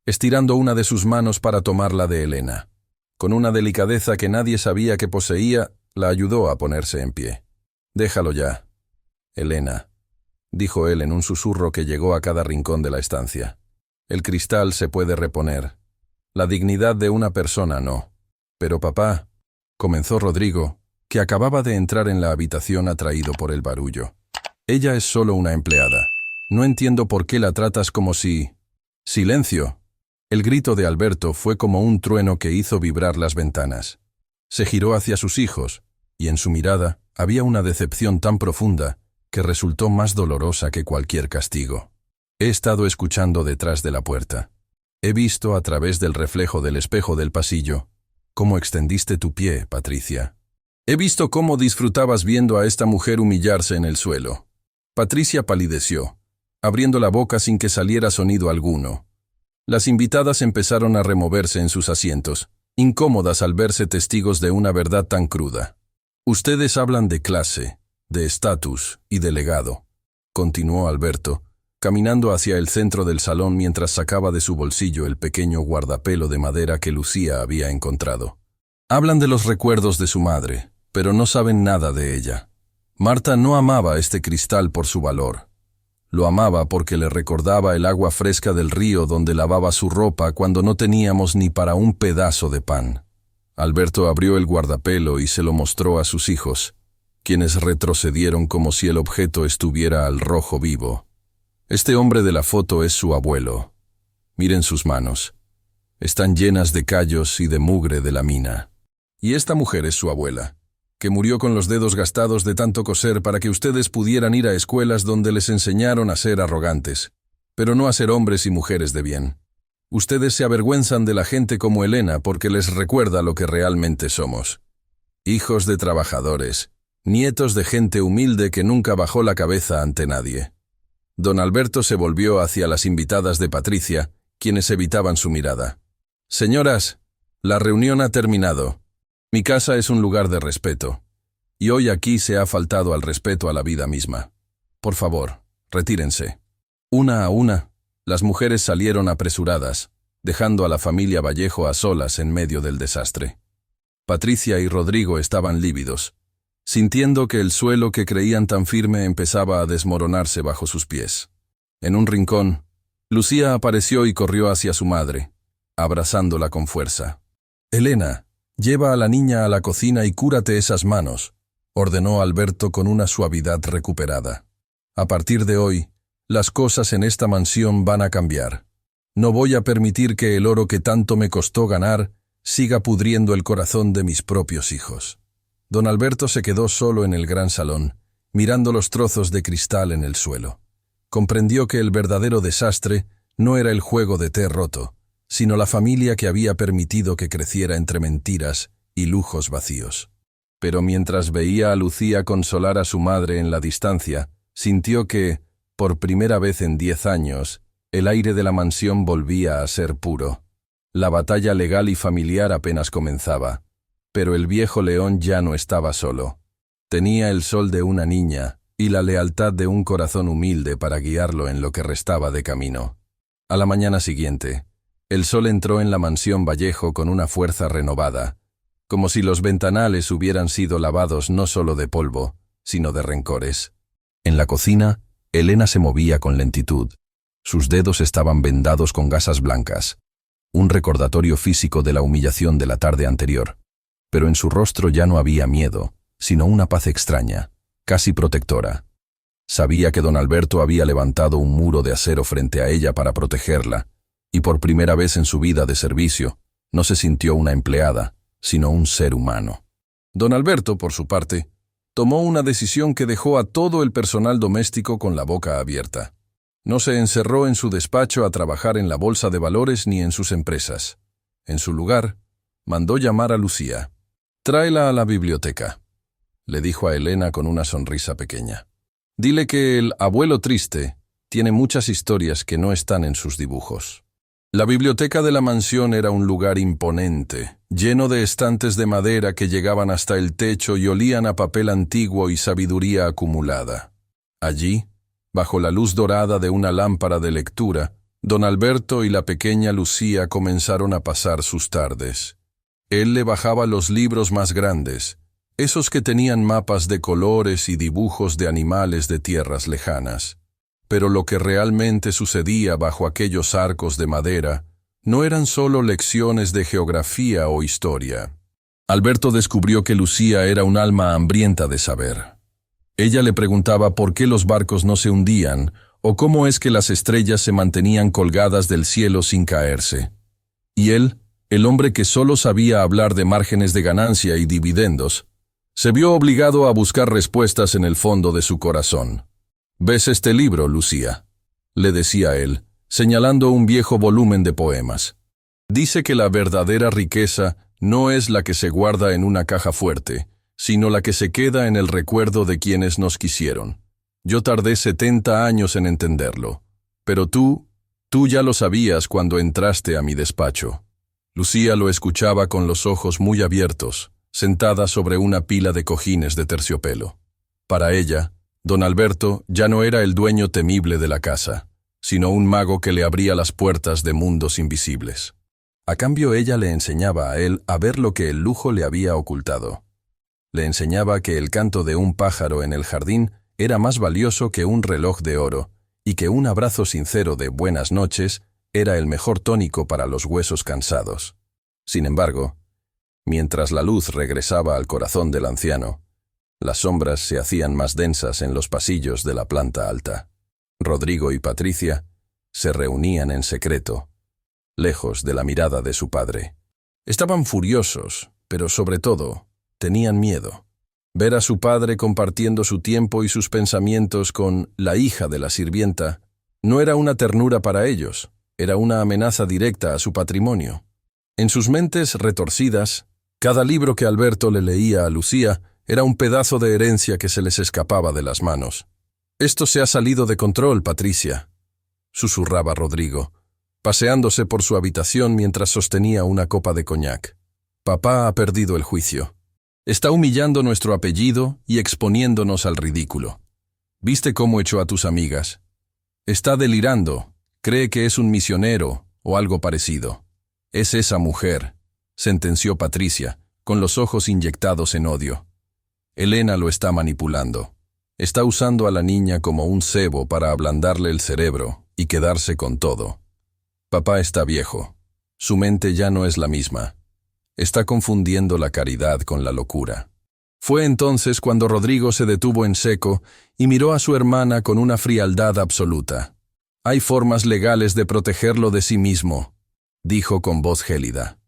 estirando una de sus manos para tomarla de Elena. Con una delicadeza que nadie sabía que poseía, la ayudó a ponerse en pie. «Déjalo ya, Elena», dijo él en un susurro que llegó a cada rincón de la estancia. «El cristal se puede reponer. La dignidad de una persona no». «Pero papá», comenzó Rodrigo, que acababa de entrar en la habitación atraído por el barullo. «Ella es solo una empleada. No entiendo por qué la tratas como si...» «¡Silencio!». El grito de Alberto fue como un trueno que hizo vibrar las ventanas. Se giró hacia sus hijos, y en su mirada había una decepción tan profunda que resultó más dolorosa que cualquier castigo. «He estado escuchando detrás de la puerta. He visto a través del reflejo del espejo del pasillo cómo extendiste tu pie, Patricia. He visto cómo disfrutabas viendo a esta mujer humillarse en el suelo». Patricia palideció, abriendo la boca sin que saliera sonido alguno. Las invitadas empezaron a removerse en sus asientos, incómodas al verse testigos de una verdad tan cruda. «Ustedes hablan de clase, de estatus y de legado», continuó Alberto, caminando hacia el centro del salón mientras sacaba de su bolsillo el pequeño guardapelo de madera que Lucía había encontrado. «Hablan de los recuerdos de su madre, pero no saben nada de ella. Marta no amaba este cristal por su valor. Lo amaba porque le recordaba el agua fresca del río donde lavaba su ropa cuando no teníamos ni para un pedazo de pan». Alberto abrió el guardapelo y se lo mostró a sus hijos, quienes retrocedieron como si el objeto estuviera al rojo vivo. «Este hombre de la foto es su abuelo. Miren sus manos. Están llenas de callos y de mugre de la mina. Y esta mujer es su abuela, que murió con los dedos gastados de tanto coser para que ustedes pudieran ir a escuelas donde les enseñaron a ser arrogantes, pero no a ser hombres y mujeres de bien. Ustedes se avergüenzan de la gente como Elena porque les recuerda lo que realmente somos. Hijos de trabajadores, nietos de gente humilde que nunca bajó la cabeza ante nadie». Don Alberto se volvió hacia las invitadas de Patricia, quienes evitaban su mirada. «Señoras, la reunión ha terminado. Mi casa es un lugar de respeto, y hoy aquí se ha faltado al respeto a la vida misma. Por favor, retírense». Una a una, las mujeres salieron apresuradas, dejando a la familia Vallejo a solas en medio del desastre. Patricia y Rodrigo estaban lívidos, sintiendo que el suelo que creían tan firme empezaba a desmoronarse bajo sus pies. En un rincón, Lucía apareció y corrió hacia su madre, abrazándola con fuerza. «Elena, lleva a la niña a la cocina y cúrate esas manos», ordenó Alberto con una suavidad recuperada. «A partir de hoy, las cosas en esta mansión van a cambiar. No voy a permitir que el oro que tanto me costó ganar siga pudriendo el corazón de mis propios hijos». Don Alberto se quedó solo en el gran salón, mirando los trozos de cristal en el suelo. Comprendió que el verdadero desastre no era el juego de té roto, sino la familia que había permitido que creciera entre mentiras y lujos vacíos. Pero mientras veía a Lucía consolar a su madre en la distancia, sintió que, por primera vez en 10 años, el aire de la mansión volvía a ser puro. La batalla legal y familiar apenas comenzaba. Pero el viejo león ya no estaba solo. Tenía el sol de una niña y la lealtad de un corazón humilde para guiarlo en lo que restaba de camino. A la mañana siguiente, el sol entró en la mansión Vallejo con una fuerza renovada, como si los ventanales hubieran sido lavados no solo de polvo, sino de rencores. En la cocina, Elena se movía con lentitud. Sus dedos estaban vendados con gasas blancas, un recordatorio físico de la humillación de la tarde anterior. Pero en su rostro ya no había miedo, sino una paz extraña, casi protectora. Sabía que don Alberto había levantado un muro de acero frente a ella para protegerla, y por primera vez en su vida de servicio, no se sintió una empleada, sino un ser humano. Don Alberto, por su parte, tomó una decisión que dejó a todo el personal doméstico con la boca abierta. No se encerró en su despacho a trabajar en la bolsa de valores ni en sus empresas. En su lugar, mandó llamar a Lucía. «Tráela a la biblioteca», le dijo a Elena con una sonrisa pequeña. «Dile que el abuelo triste tiene muchas historias que no están en sus dibujos». La biblioteca de la mansión era un lugar imponente, lleno de estantes de madera que llegaban hasta el techo y olían a papel antiguo y sabiduría acumulada. Allí, bajo la luz dorada de una lámpara de lectura, Don Alberto y la pequeña Lucía comenzaron a pasar sus tardes. Él le bajaba los libros más grandes, esos que tenían mapas de colores y dibujos de animales de tierras lejanas. Pero lo que realmente sucedía bajo aquellos arcos de madera no eran solo lecciones de geografía o historia. Alberto descubrió que Lucía era un alma hambrienta de saber. Ella le preguntaba por qué los barcos no se hundían o cómo es que las estrellas se mantenían colgadas del cielo sin caerse. Y él, el hombre que solo sabía hablar de márgenes de ganancia y dividendos, se vio obligado a buscar respuestas en el fondo de su corazón. «¿Ves este libro, Lucía?», le decía él, señalando un viejo volumen de poemas. «Dice que la verdadera riqueza no es la que se guarda en una caja fuerte, sino la que se queda en el recuerdo de quienes nos quisieron. Yo tardé 70 años en entenderlo, pero tú ya lo sabías cuando entraste a mi despacho». Lucía lo escuchaba con los ojos muy abiertos, sentada sobre una pila de cojines de terciopelo. Para ella, don Alberto ya no era el dueño temible de la casa, sino un mago que le abría las puertas de mundos invisibles. A cambio, ella le enseñaba a él a ver lo que el lujo le había ocultado. Le enseñaba que el canto de un pájaro en el jardín era más valioso que un reloj de oro, y que un abrazo sincero de buenas noches era el mejor tónico para los huesos cansados. Sin embargo, mientras la luz regresaba al corazón del anciano, las sombras se hacían más densas en los pasillos de la planta alta. Rodrigo y Patricia se reunían en secreto, lejos de la mirada de su padre. Estaban furiosos, pero sobre todo, tenían miedo. Ver a su padre compartiendo su tiempo y sus pensamientos con la hija de la sirvienta no era una ternura para ellos, era una amenaza directa a su patrimonio. En sus mentes retorcidas, cada libro que Alberto le leía a Lucía era un pedazo de herencia que se les escapaba de las manos. «Esto se ha salido de control, Patricia», susurraba Rodrigo, paseándose por su habitación mientras sostenía una copa de coñac. «Papá ha perdido el juicio. Está humillando nuestro apellido y exponiéndonos al ridículo. ¿Viste cómo echó a tus amigas? Está delirando, cree que es un misionero o algo parecido. Es esa mujer», sentenció Patricia, con los ojos inyectados en odio. «Elena lo está manipulando. Está usando a la niña como un cebo para ablandarle el cerebro y quedarse con todo. Papá está viejo. Su mente ya no es la misma. Está confundiendo la caridad con la locura». Fue entonces cuando Rodrigo se detuvo en seco y miró a su hermana con una frialdad absoluta. «Hay formas legales de protegerlo de sí mismo», dijo con voz gélida.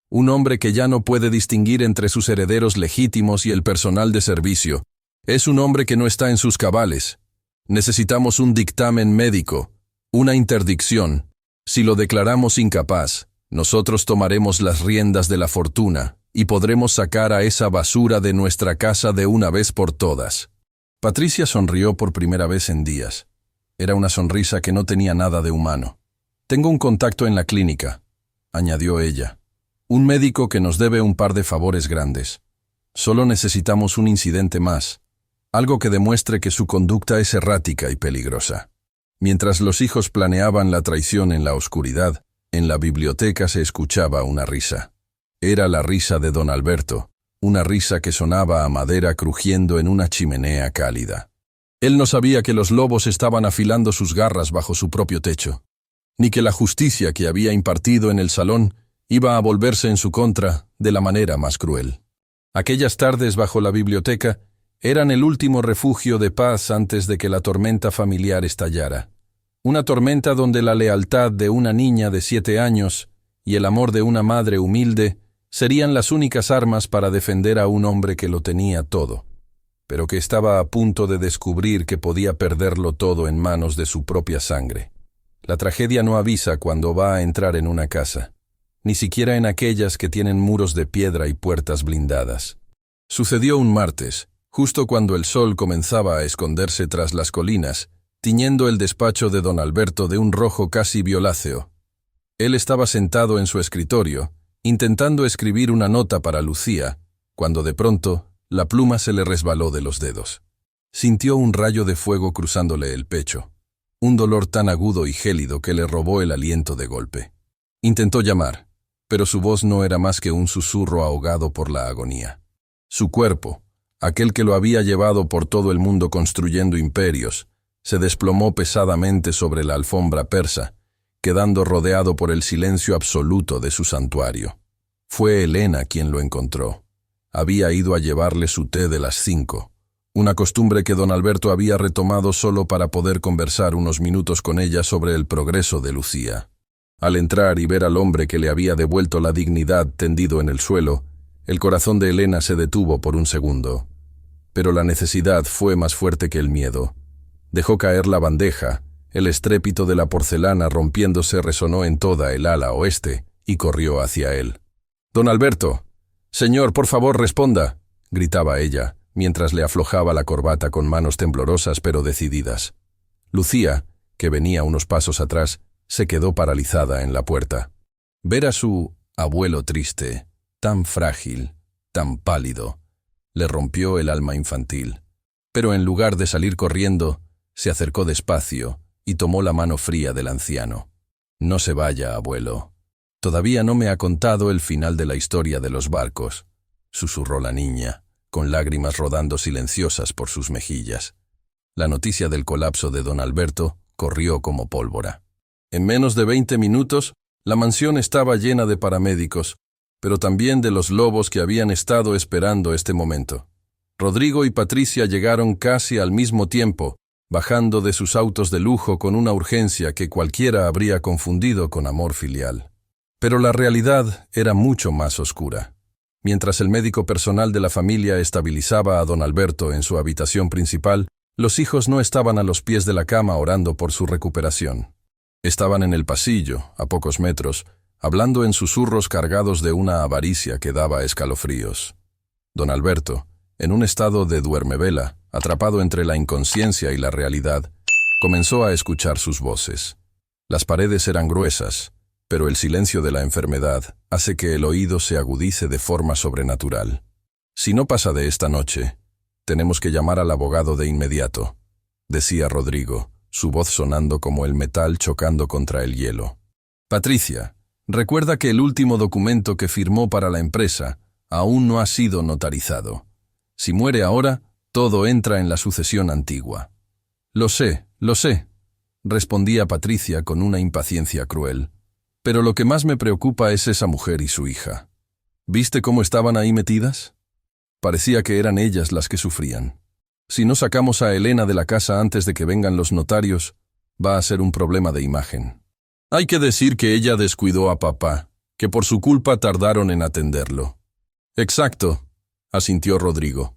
«Un hombre que ya no puede distinguir entre sus herederos legítimos y el personal de servicio. Es un hombre que no está en sus cabales. Necesitamos un dictamen médico, una interdicción. Si lo declaramos incapaz, nosotros tomaremos las riendas de la fortuna y podremos sacar a esa basura de nuestra casa de una vez por todas». Patricia sonrió por primera vez en días. Era una sonrisa que no tenía nada de humano. «Tengo un contacto en la clínica», añadió ella. «Un médico que nos debe un par de favores grandes. Solo necesitamos un incidente más, algo que demuestre que su conducta es errática y peligrosa». Mientras los hijos planeaban la traición en la oscuridad, en la biblioteca se escuchaba una risa. Era la risa de don Alberto, una risa que sonaba a madera crujiendo en una chimenea cálida. Él no sabía que los lobos estaban afilando sus garras bajo su propio techo, ni que la justicia que había impartido en el salón iba a volverse en su contra de la manera más cruel. Aquellas tardes bajo la biblioteca eran el último refugio de paz antes de que la tormenta familiar estallara. Una tormenta donde la lealtad de una niña de 7 años y el amor de una madre humilde serían las únicas armas para defender a un hombre que lo tenía todo, pero que estaba a punto de descubrir que podía perderlo todo en manos de su propia sangre. La tragedia no avisa cuando va a entrar en una casa, ni siquiera en aquellas que tienen muros de piedra y puertas blindadas. Sucedió un martes, justo cuando el sol comenzaba a esconderse tras las colinas, tiñendo el despacho de don Alberto de un rojo casi violáceo. Él estaba sentado en su escritorio, intentando escribir una nota para Lucía, cuando de pronto la pluma se le resbaló de los dedos. Sintió un rayo de fuego cruzándole el pecho. un dolor tan agudo y gélido que le robó el aliento de golpe. Intentó llamar, pero su voz no era más que un susurro ahogado por la agonía. Su cuerpo, aquel que lo había llevado por todo el mundo construyendo imperios, se desplomó pesadamente sobre la alfombra persa, quedando rodeado por el silencio absoluto de su santuario. Fue Helena quien lo encontró. Había ido a llevarle su té de las 5, una costumbre que don Alberto había retomado solo para poder conversar unos minutos con ella sobre el progreso de Lucía. Al entrar y ver al hombre que le había devuelto la dignidad tendido en el suelo, el corazón de Helena se detuvo por un segundo. Pero la necesidad fue más fuerte que el miedo. Dejó caer la bandeja, el estrépito de la porcelana rompiéndose resonó en toda el ala oeste y corrió hacia él. «Don Alberto, señor, por favor, responda», gritaba ella, mientras le aflojaba la corbata con manos temblorosas pero decididas. Lucía, que venía unos pasos atrás, se quedó paralizada en la puerta. Ver a su abuelo triste, tan frágil, tan pálido, le rompió el alma infantil. Pero en lugar de salir corriendo, se acercó despacio y tomó la mano fría del anciano. «No se vaya, abuelo. Todavía no me ha contado el final de la historia de los barcos», susurró la niña, con lágrimas rodando silenciosas por sus mejillas. La noticia del colapso de don Alberto corrió como pólvora. En menos de 20 minutos, la mansión estaba llena de paramédicos, pero también de los lobos que habían estado esperando este momento. Rodrigo y Patricia llegaron casi al mismo tiempo, bajando de sus autos de lujo con una urgencia que cualquiera habría confundido con amor filial. Pero la realidad era mucho más oscura. Mientras el médico personal de la familia estabilizaba a don Alberto en su habitación principal, los hijos no estaban a los pies de la cama orando por su recuperación. Estaban en el pasillo, a pocos metros, hablando en susurros cargados de una avaricia que daba escalofríos. Don Alberto, en un estado de duermevela, atrapado entre la inconsciencia y la realidad, comenzó a escuchar sus voces. Las paredes eran gruesas, pero el silencio de la enfermedad hace que el oído se agudice de forma sobrenatural. «Si no pasa de esta noche, tenemos que llamar al abogado de inmediato», decía Rodrigo, su voz sonando como el metal chocando contra el hielo. «Patricia, recuerda que el último documento que firmó para la empresa aún no ha sido notarizado. Si muere ahora, todo entra en la sucesión antigua». Lo sé», respondía Patricia con una impaciencia cruel. «Pero lo que más me preocupa es esa mujer y su hija. ¿Viste cómo estaban ahí metidas? Parecía que eran ellas las que sufrían. Si no sacamos a Helena de la casa antes de que vengan los notarios, va a ser un problema de imagen. Hay que decir que ella descuidó a papá, que por su culpa tardaron en atenderlo». «Exacto», asintió Rodrigo.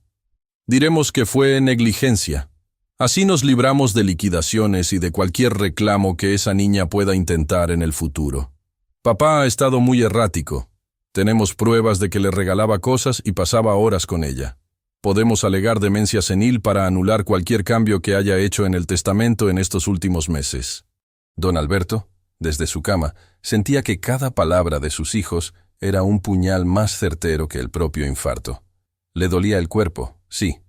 «Diremos que fue negligencia. Así nos libramos de liquidaciones y de cualquier reclamo que esa niña pueda intentar en el futuro. Papá ha estado muy errático. Tenemos pruebas de que le regalaba cosas y pasaba horas con ella. Podemos alegar demencia senil para anular cualquier cambio que haya hecho en el testamento en estos últimos meses». Don Alberto, desde su cama, sentía que cada palabra de sus hijos era un puñal más certero que el propio infarto. Le dolía el cuerpo, sí,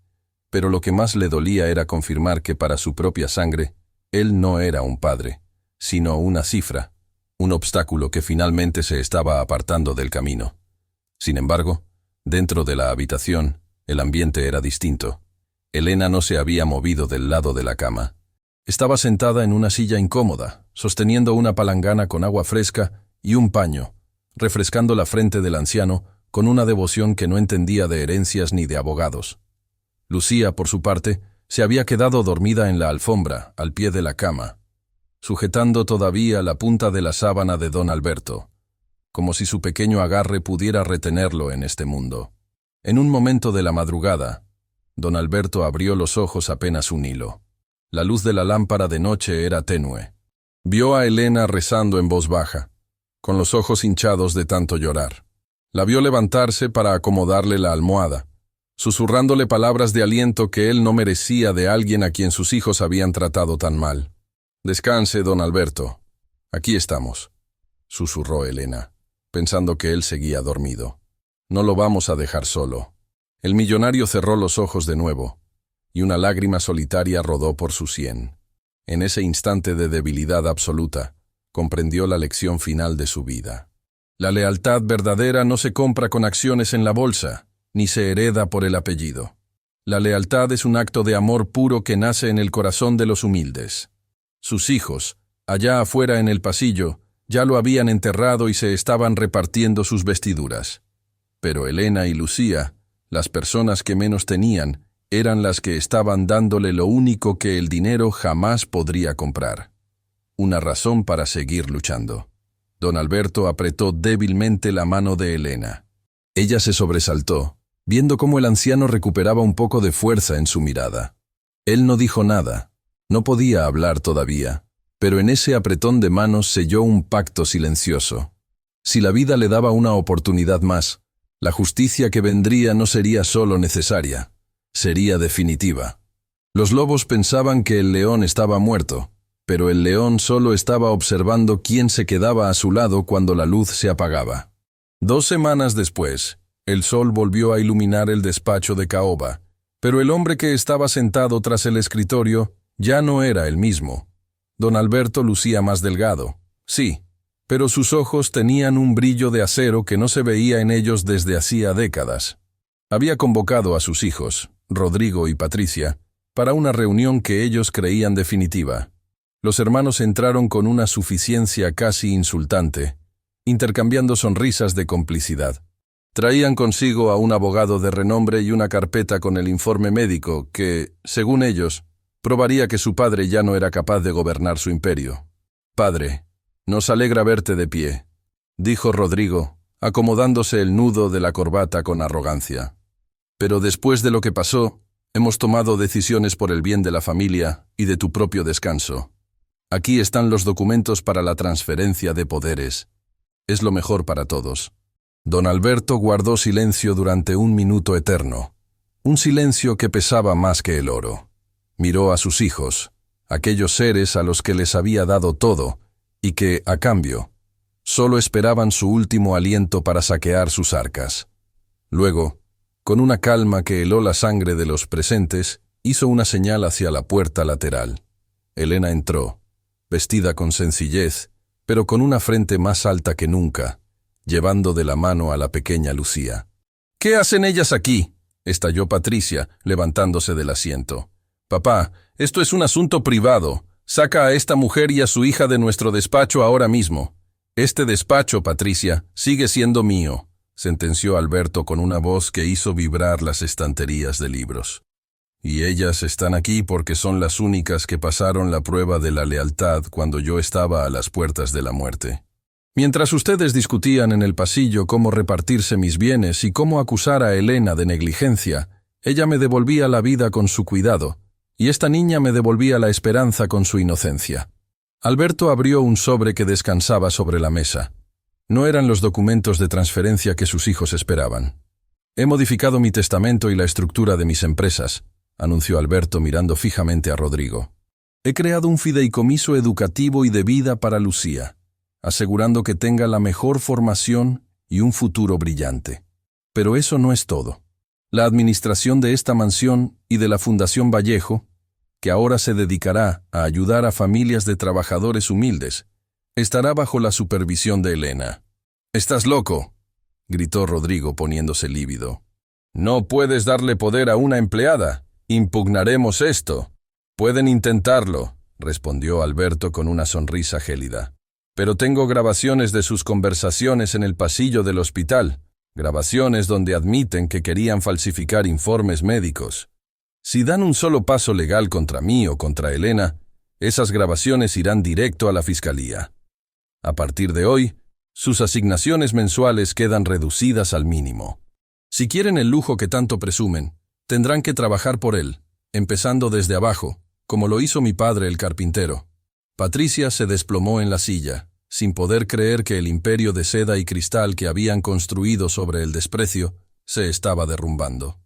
pero lo que más le dolía era confirmar que para su propia sangre, él no era un padre, sino una cifra, un obstáculo que finalmente se estaba apartando del camino. Sin embargo, dentro de la habitación, el ambiente era distinto. Helena no se había movido del lado de la cama. Estaba sentada en una silla incómoda, sosteniendo una palangana con agua fresca y un paño, refrescando la frente del anciano con una devoción que no entendía de herencias ni de abogados. Lucía, por su parte, se había quedado dormida en la alfombra, al pie de la cama, sujetando todavía la punta de la sábana de don Alberto, como si su pequeño agarre pudiera retenerlo en este mundo. En un momento de la madrugada, don Alberto abrió los ojos apenas un hilo. La luz de la lámpara de noche era tenue. Vio a Helena rezando en voz baja, con los ojos hinchados de tanto llorar. La vio levantarse para acomodarle la almohada, susurrándole palabras de aliento que él no merecía de alguien a quien sus hijos habían tratado tan mal. «Descanse, don Alberto. Aquí estamos», susurró Helena, pensando que él seguía dormido. «No lo vamos a dejar solo». El millonario cerró los ojos de nuevo, y una lágrima solitaria rodó por su sien. En ese instante de debilidad absoluta, comprendió la lección final de su vida. La lealtad verdadera no se compra con acciones en la bolsa, ni se hereda por el apellido. La lealtad es un acto de amor puro que nace en el corazón de los humildes. Sus hijos, allá afuera en el pasillo, ya lo habían enterrado y se estaban repartiendo sus vestiduras. Pero Elena y Lucía, las personas que menos tenían, eran las que estaban dándole lo único que el dinero jamás podría comprar. Una razón para seguir luchando. Don Alberto apretó débilmente la mano de Elena. Ella se sobresaltó, viendo cómo el anciano recuperaba un poco de fuerza en su mirada. Él no dijo nada, no podía hablar todavía, pero en ese apretón de manos selló un pacto silencioso. Si la vida le daba una oportunidad más, la justicia que vendría no sería solo necesaria, sería definitiva. Los lobos pensaban que el león estaba muerto, pero el león solo estaba observando quién se quedaba a su lado cuando la luz se apagaba. 2 semanas después, el sol volvió a iluminar el despacho de Caoba, pero el hombre que estaba sentado tras el escritorio ya no era el mismo. Don Alberto lucía más delgado, sí, pero sus ojos tenían un brillo de acero que no se veía en ellos desde hacía décadas. Había convocado a sus hijos, Rodrigo y Patricia, para una reunión que ellos creían definitiva. Los hermanos entraron con una suficiencia casi insultante, intercambiando sonrisas de complicidad. Traían consigo a un abogado de renombre y una carpeta con el informe médico que, según ellos, probaría que su padre ya no era capaz de gobernar su imperio. «Padre, nos alegra verte de pie», dijo Rodrigo, acomodándose el nudo de la corbata con arrogancia. «Pero después de lo que pasó, hemos tomado decisiones por el bien de la familia y de tu propio descanso. Aquí están los documentos para la transferencia de poderes. Es lo mejor para todos». Don Alberto guardó silencio durante un minuto eterno, un silencio que pesaba más que el oro. Miró a sus hijos, aquellos seres a los que les había dado todo, y que, a cambio, solo esperaban su último aliento para saquear sus arcas. Luego, con una calma que heló la sangre de los presentes, hizo una señal hacia la puerta lateral. Elena entró, vestida con sencillez, pero con una frente más alta que nunca, llevando de la mano a la pequeña Lucía. «¿Qué hacen ellas aquí?», estalló Patricia, levantándose del asiento. «Papá, esto es un asunto privado. Saca a esta mujer y a su hija de nuestro despacho ahora mismo». «Este despacho, Patricia, sigue siendo mío», sentenció Alberto con una voz que hizo vibrar las estanterías de libros. «Y ellas están aquí porque son las únicas que pasaron la prueba de la lealtad cuando yo estaba a las puertas de la muerte. Mientras ustedes discutían en el pasillo cómo repartirse mis bienes y cómo acusar a Elena de negligencia, ella me devolvía la vida con su cuidado, y esta niña me devolvía la esperanza con su inocencia». Alberto abrió un sobre que descansaba sobre la mesa. No eran los documentos de transferencia que sus hijos esperaban. «He modificado mi testamento y la estructura de mis empresas», anunció Alberto mirando fijamente a Rodrigo. «He creado un fideicomiso educativo y de vida para Lucía, asegurando que tenga la mejor formación y un futuro brillante. Pero eso no es todo. La administración de esta mansión y de la Fundación Vallejo, que ahora se dedicará a ayudar a familias de trabajadores humildes, estará bajo la supervisión de Elena». «¡Estás loco!», gritó Rodrigo poniéndose lívido. «No puedes darle poder a una empleada. Impugnaremos esto». «Pueden intentarlo», respondió Alberto con una sonrisa gélida. «Pero tengo grabaciones de sus conversaciones en el pasillo del hospital, grabaciones donde admiten que querían falsificar informes médicos. Si dan un solo paso legal contra mí o contra Elena, esas grabaciones irán directo a la fiscalía. A partir de hoy, sus asignaciones mensuales quedan reducidas al mínimo. Si quieren el lujo que tanto presumen, tendrán que trabajar por él, empezando desde abajo, como lo hizo mi padre el carpintero». Patricia se desplomó en la silla, sin poder creer que el imperio de seda y cristal que habían construido sobre el desprecio se estaba derrumbando.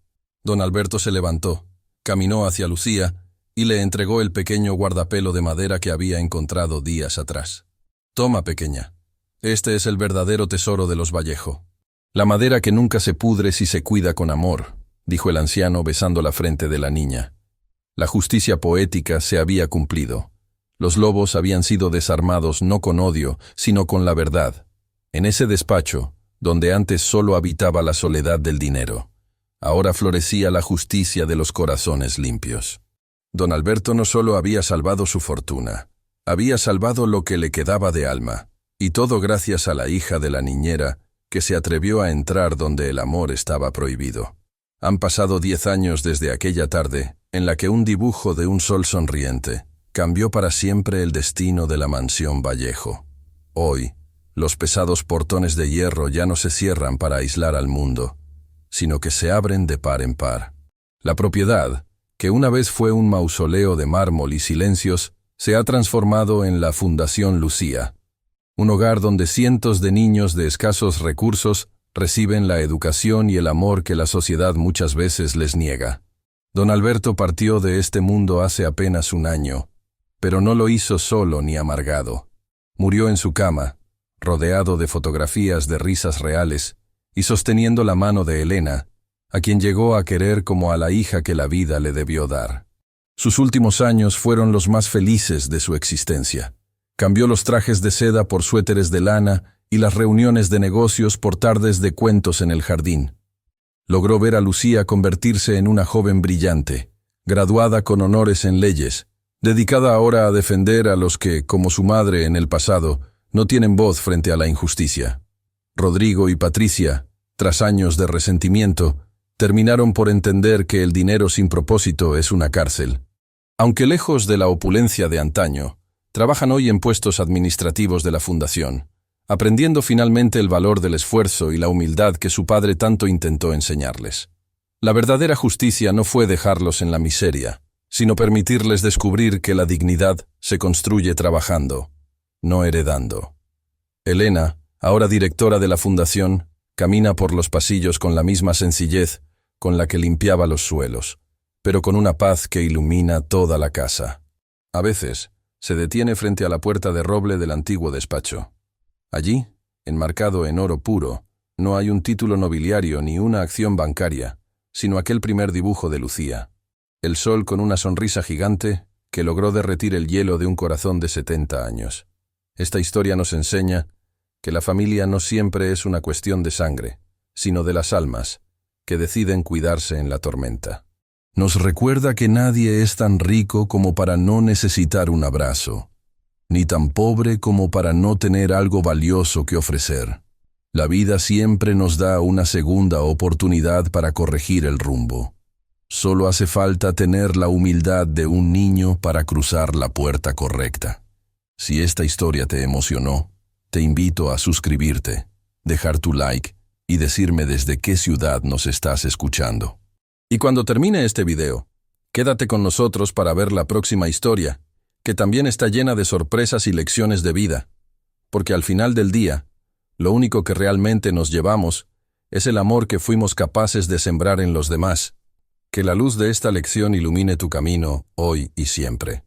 Don Alberto se levantó, caminó hacia Lucía y le entregó el pequeño guardapelo de madera que había encontrado días atrás. «Toma, pequeña. Este es el verdadero tesoro de los Vallejo. La madera que nunca se pudre si se cuida con amor», dijo el anciano besando la frente de la niña. La justicia poética se había cumplido. Los lobos habían sido desarmados no con odio, sino con la verdad. En ese despacho, donde antes solo habitaba la soledad del dinero, ahora florecía la justicia de los corazones limpios. Don Alberto no solo había salvado su fortuna, había salvado lo que le quedaba de alma, y todo gracias a la hija de la niñera, que se atrevió a entrar donde el amor estaba prohibido. Han pasado 10 años desde aquella tarde, en la que un dibujo de un sol sonriente cambió para siempre el destino de la mansión Vallejo. Hoy, los pesados portones de hierro ya no se cierran para aislar al mundo, sino que se abren de par en par. La propiedad, que una vez fue un mausoleo de mármol y silencios, se ha transformado en la Fundación Lucía, un hogar donde cientos de niños de escasos recursos reciben la educación y el amor que la sociedad muchas veces les niega. Don Alberto partió de este mundo hace apenas un año, pero no lo hizo solo ni amargado. Murió en su cama, rodeado de fotografías de risas reales y sosteniendo la mano de Elena, a quien llegó a querer como a la hija que la vida le debió dar. Sus últimos años fueron los más felices de su existencia. Cambió los trajes de seda por suéteres de lana y las reuniones de negocios por tardes de cuentos en el jardín. Logró ver a Lucía convertirse en una joven brillante, graduada con honores en leyes, dedicada ahora a defender a los que, como su madre en el pasado, no tienen voz frente a la injusticia. Rodrigo y Patricia, tras años de resentimiento, terminaron por entender que el dinero sin propósito es una cárcel. Aunque lejos de la opulencia de antaño, trabajan hoy en puestos administrativos de la fundación, aprendiendo finalmente el valor del esfuerzo y la humildad que su padre tanto intentó enseñarles. La verdadera justicia no fue dejarlos en la miseria, sino permitirles descubrir que la dignidad se construye trabajando, no heredando. Elena, ahora directora de la fundación, camina por los pasillos con la misma sencillez con la que limpiaba los suelos, pero con una paz que ilumina toda la casa. A veces, se detiene frente a la puerta de roble del antiguo despacho. Allí, enmarcado en oro puro, no hay un título nobiliario ni una acción bancaria, sino aquel primer dibujo de Lucía. El sol con una sonrisa gigante que logró derretir el hielo de un corazón de 70 años. Esta historia nos enseña que la familia no siempre es una cuestión de sangre, sino de las almas, que deciden cuidarse en la tormenta. Nos recuerda que nadie es tan rico como para no necesitar un abrazo, ni tan pobre como para no tener algo valioso que ofrecer. La vida siempre nos da una segunda oportunidad para corregir el rumbo. Solo hace falta tener la humildad de un niño para cruzar la puerta correcta. Si esta historia te emocionó, te invito a suscribirte, dejar tu like y decirme desde qué ciudad nos estás escuchando. Y cuando termine este video, quédate con nosotros para ver la próxima historia, que también está llena de sorpresas y lecciones de vida, porque al final del día, lo único que realmente nos llevamos es el amor que fuimos capaces de sembrar en los demás. Que la luz de esta lección ilumine tu camino hoy y siempre.